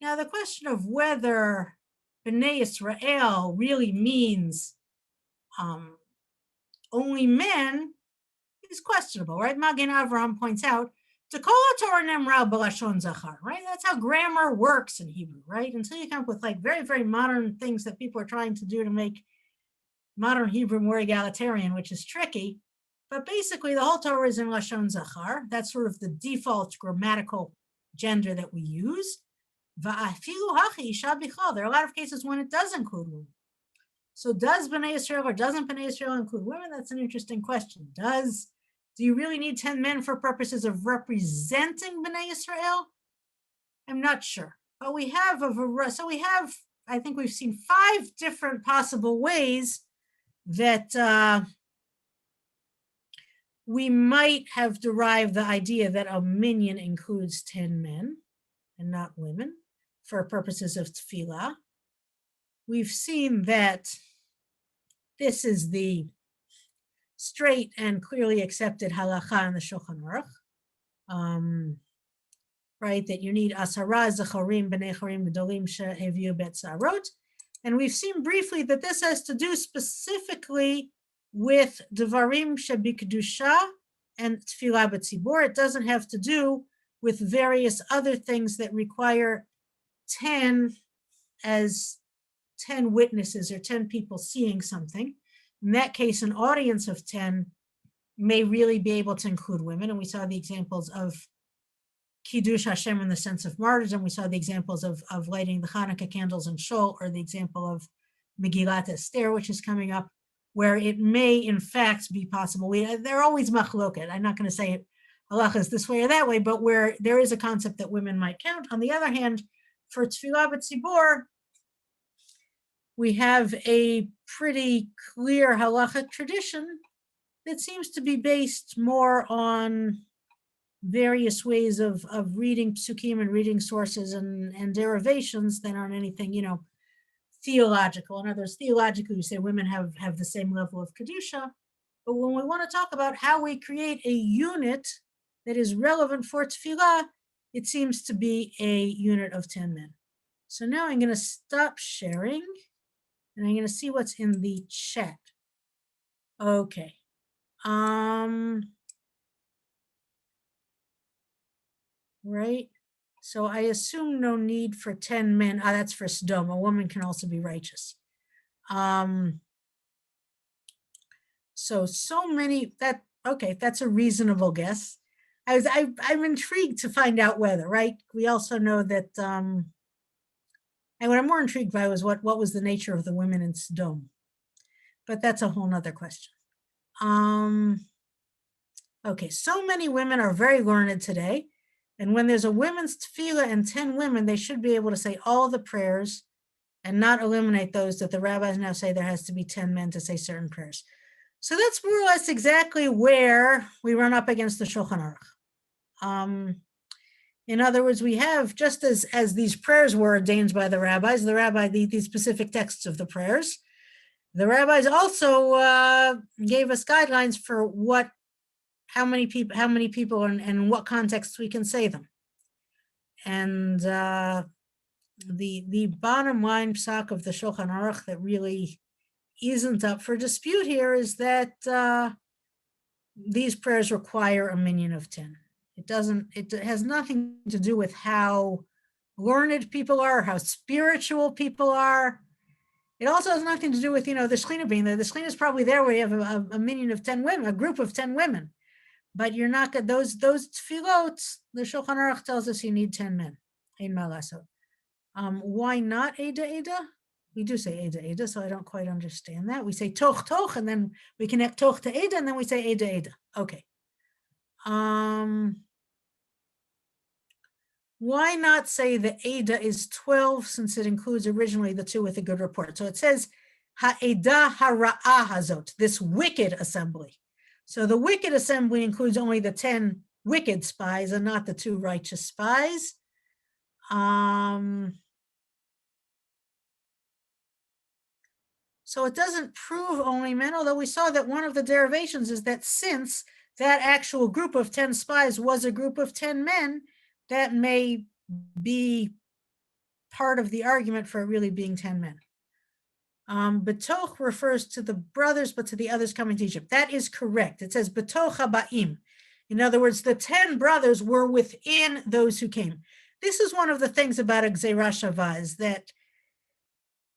the question of whether B'nai Israel really means only men is questionable, right? Magen Avraham points out, right? That's how grammar works in Hebrew, right? Until you come up with like very, very modern things that people are trying to do to make modern Hebrew more egalitarian, which is tricky. But basically, the whole Torah is in Lashon Zachar. That's sort of the default grammatical gender that we use. There are a lot of cases when it does include women. So does B'nai Israel or doesn't B'nai Israel include women? That's an interesting question. Do you really need 10 men for purposes of representing B'nai Israel? I'm not sure. But we have I think we've seen 5 different possible ways that we might have derived the idea that a minyan includes 10 men and not women for purposes of tefillah. We've seen that this is the straight and clearly accepted halacha in the Shulchan Aruch, right? That you need asara zacharim b'nei charim gedolim sheheviu betzarot. And we've seen briefly that this has to do specifically with devarim shebikdusha and tefillah b'tzibur. It doesn't have to do with various other things that require 10 as 10 witnesses or 10 people seeing something. In that case, an audience of 10 may really be able to include women. And we saw the examples of Kiddush Hashem in the sense of martyrdom. We saw the examples of lighting the Hanukkah candles in Shul, or the example of Megillat Esther, which is coming up, where it may in fact be possible. They're always machloket. I'm not going to say halacha is this way or that way, but where there is a concept that women might count. On the other hand, for Tfilah B'tzibor, we have a pretty clear halachic tradition that seems to be based more on various ways of reading psukim and reading sources and derivations than on anything, theological. In other words, theologically, we say women have the same level of kedusha, but when we want to talk about how we create a unit that is relevant for tefillah, it seems to be a unit of 10 men. So now I'm going to stop sharing, and I'm going to see what's in the chat. Okay. Right. So I assume no need for 10 men. That's for Sodom. A woman can also be righteous. So many okay, that's a reasonable guess. I'm intrigued to find out whether, right? We also know that, and what I'm more intrigued by was what was the nature of the women in Sodom, but that's a whole nother question. Okay, so many women are very learned today. And when there's a women's tefillah and 10 women, they should be able to say all the prayers and not eliminate those that the rabbis now say there has to be 10 men to say certain prayers. So that's more or less exactly where we run up against the Shulchan Aruch. In other words, we have, just as these prayers were ordained by the rabbis, these specific texts of the prayers, the rabbis also gave us guidelines for how many people and in what context we can say them. And the bottom line psak of the Shulchan Aruch that really isn't up for dispute here is that these prayers require a minyan of 10. It has nothing to do with how learned people are, how spiritual people are. It also has nothing to do with, the Shekhinah being there. The Shekhinah is probably there where you have a minyan of 10 women, a group of 10 women. But you're not going those tefillot, the Shulchan Aruch tells us you need 10 men. Ein ma lasot. Why not Eda? We do say Eda, so I don't quite understand that. We say toch, and then we connect toch to Eda, and then we say Eda. Okay. Why not say the Eda is 12 since it includes originally the 2 with a good report? So it says Ha'eda hara'ah hazot, this wicked assembly. So the wicked assembly includes only the 10 wicked spies and not the 2 righteous spies. So it doesn't prove only men, although we saw that one of the derivations is that since that actual group of 10 spies was a group of 10 men, that may be part of the argument for it really being 10 men. Betoch refers to the brothers, but to the others coming to Egypt. That is correct. It says Betoch haba'im. In other words, the 10 brothers were within those who came. This is one of the things about a Gzeirah Shavah, is that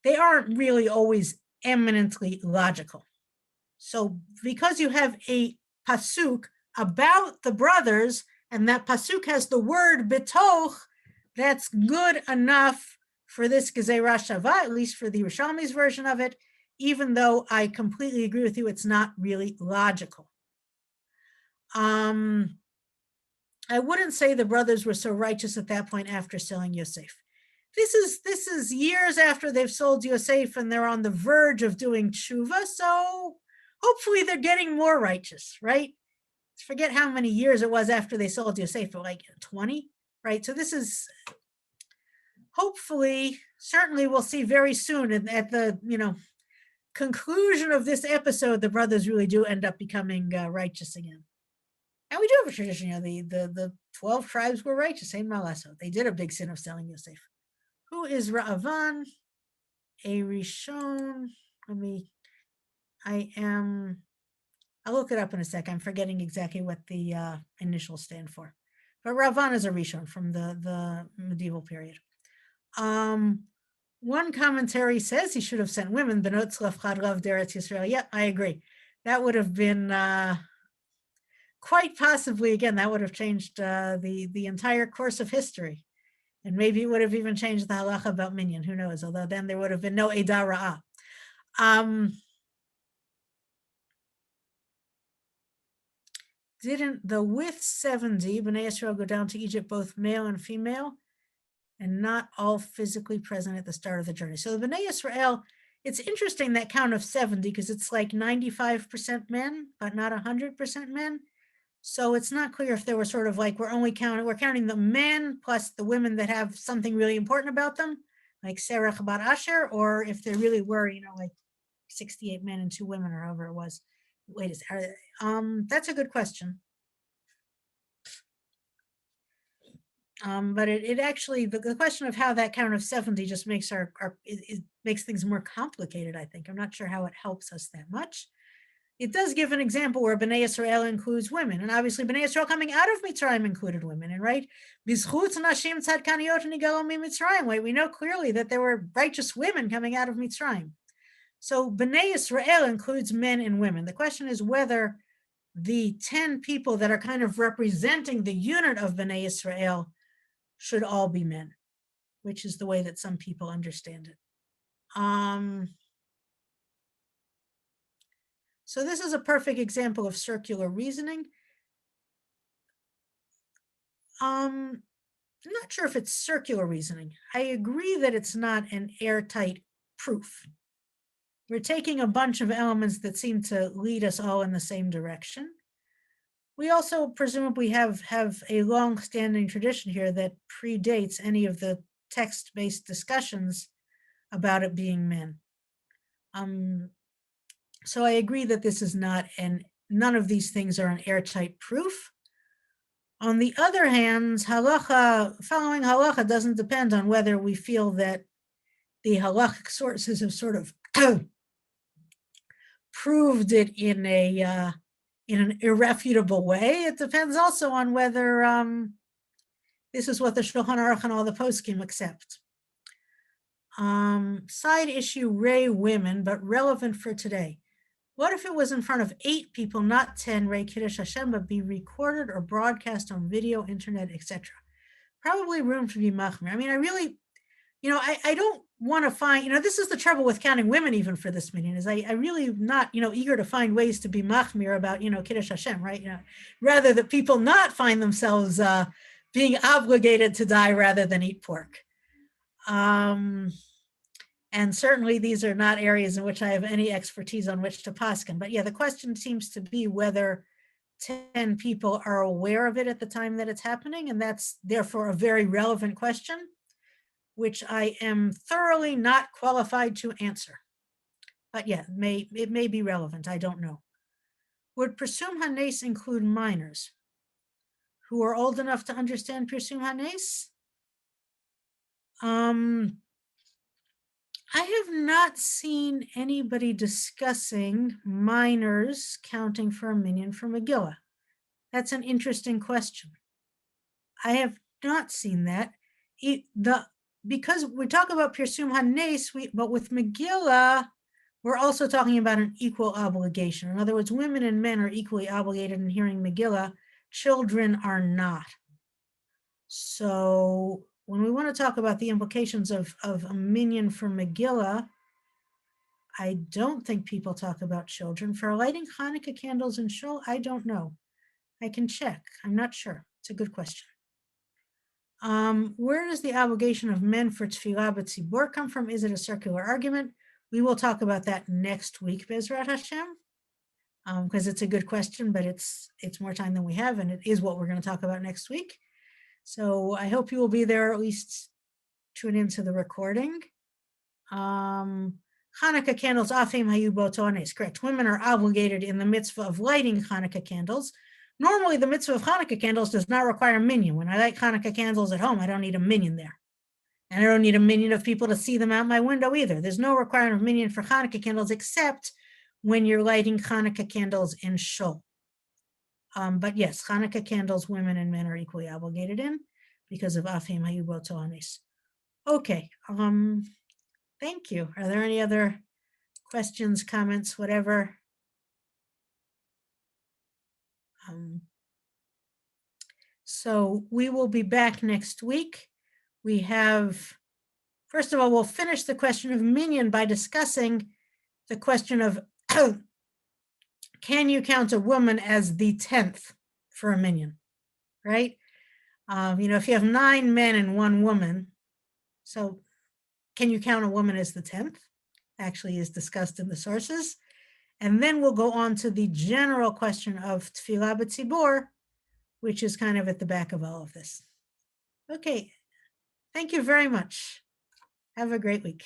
they aren't really always eminently logical. So because you have a pasuk about the brothers, and that pasuk has the word betoch, that's good enough for this Gezerah Shavah, at least for the Yerushalmi's version of it, even though I completely agree with you, it's not really logical. I wouldn't say the brothers were so righteous at that point after selling Yosef. This is years after they've sold Yosef and they're on the verge of doing tshuva, so hopefully they're getting more righteous, right? Forget how many years it was after they sold Yosef, like 20, right? So this is hopefully, certainly we'll see very soon at the conclusion of this episode, the brothers really do end up becoming righteous again. And we do have a tradition, the 12 tribes were righteous, same Malaso. They did a big sin of selling Yosef. Who is Ra'avan? A Rishon. I'll look it up in a sec. I'm forgetting exactly what the initials stand for. but Ravan is a Rishon from the medieval period. One commentary says he should have sent women, Benot Tzlaf Chad Rav Deretz Yisrael. Yeah, I agree. That would have been quite possibly, again, that would have changed the entire course of history. And maybe it would have even changed the halacha about minyan, who knows, although then there would have been no Edah Ra'ah. Didn't the with 70 Bnei Yisrael go down to Egypt, both male and female, and not all physically present at the start of the journey? So the Bnei Yisrael, it's interesting that count of 70 because it's like 95% men, but not 100% men. So it's not clear if there were sort of like we're counting the men plus the women that have something really important about them, like Serach Bar Asher, or if there really were, like 68 men and 2 women, or however it was. Wait a second. That's a good question. But it actually, the question of how that count of 70 just makes it makes things more complicated, I think. I'm not sure how it helps us that much. It does give an example where Bnei Yisrael includes women, and obviously Bnei Yisrael coming out of Mitzrayim included women, and right? Bizchut nashim tzadkaniyot nigalo miMitzrayim. Right? We know clearly that there were righteous women coming out of Mitzrayim. So Bnei Yisrael includes men and women. The question is whether the 10 people that are kind of representing the unit of Bnei Yisrael should all be men, which is the way that some people understand it. So this is a perfect example of circular reasoning. I'm not sure if it's circular reasoning. I agree that it's not an airtight proof. We're taking a bunch of elements that seem to lead us all in the same direction. We also presumably have a long-standing tradition here that predates any of the text-based discussions about it being men. So I agree that this is not, and none of these things are an airtight proof. On the other hand, following halacha doesn't depend on whether we feel that the halachic sources have sort of proved it in an irrefutable way. It depends also on whether this is what the Shulchan Aruch and all the poskim accept. Side issue, Ray women, but relevant for today. What if it was in front of 8 people, not 10, Ray Kiddush Hashem, but be recorded or broadcast on video, internet, etc.? Probably room to be machmir. I mean, I really, I don't want to find, this is the trouble with counting women even for this meeting, is I really not, eager to find ways to be machmir about, Kiddush Hashem, right? Rather that people not find themselves being obligated to die rather than eat pork. And certainly these are not areas in which I have any expertise on which to paskin. But yeah, the question seems to be whether 10 people are aware of it at the time that it's happening. And that's therefore a very relevant question, which I am thoroughly not qualified to answer. But yeah, it may be relevant. I don't know. Would Pirsum Hanes include minors who are old enough to understand Pirsum Hanes? I have not seen anybody discussing minors counting for a minyan for Megillah. That's an interesting question. I have not seen that. Because we talk about Pirsum Hanes, but with Megillah, we're also talking about an equal obligation. In other words, women and men are equally obligated in hearing Megillah. Children are not. So when we want to talk about the implications of a minyan for Megillah, I don't think people talk about children. For lighting Hanukkah candles in shul, I don't know. I can check. I'm not sure. It's a good question. Where does the obligation of men for tefillah b'tzibur come from? Is it a circular argument? We will talk about that next week, Bezrat Hashem, because it's a good question, but it's more time than we have, and it is what we're going to talk about next week. So I hope you will be there, or at least tune into the recording. Hanukkah candles, afim hayu botones. Correct. Women are obligated in the mitzvah of lighting Hanukkah candles. Normally, the mitzvah of Hanukkah candles does not require a minyan. When I light Hanukkah candles at home, I don't need a minyan there. And I don't need a minyan of people to see them out my window either. There's no requirement of minyan for Hanukkah candles except when you're lighting Hanukkah candles in shul. But yes, Hanukkah candles, women and men are equally obligated in because of Afim Hayubot Toanis. Okay. Thank you. Are there any other questions, comments, whatever? So we will be back next week. We have, first of all, we'll finish the question of minyan by discussing the question of can you count a woman as the 10th for a minyan, right? If you have 9 men and 1 woman, so can you count a woman as the 10th? Actually is discussed in the sources. And then we'll go on to the general question of tefillah b'tzibur, which is kind of at the back of all of this. Okay, thank you very much. Have a great week.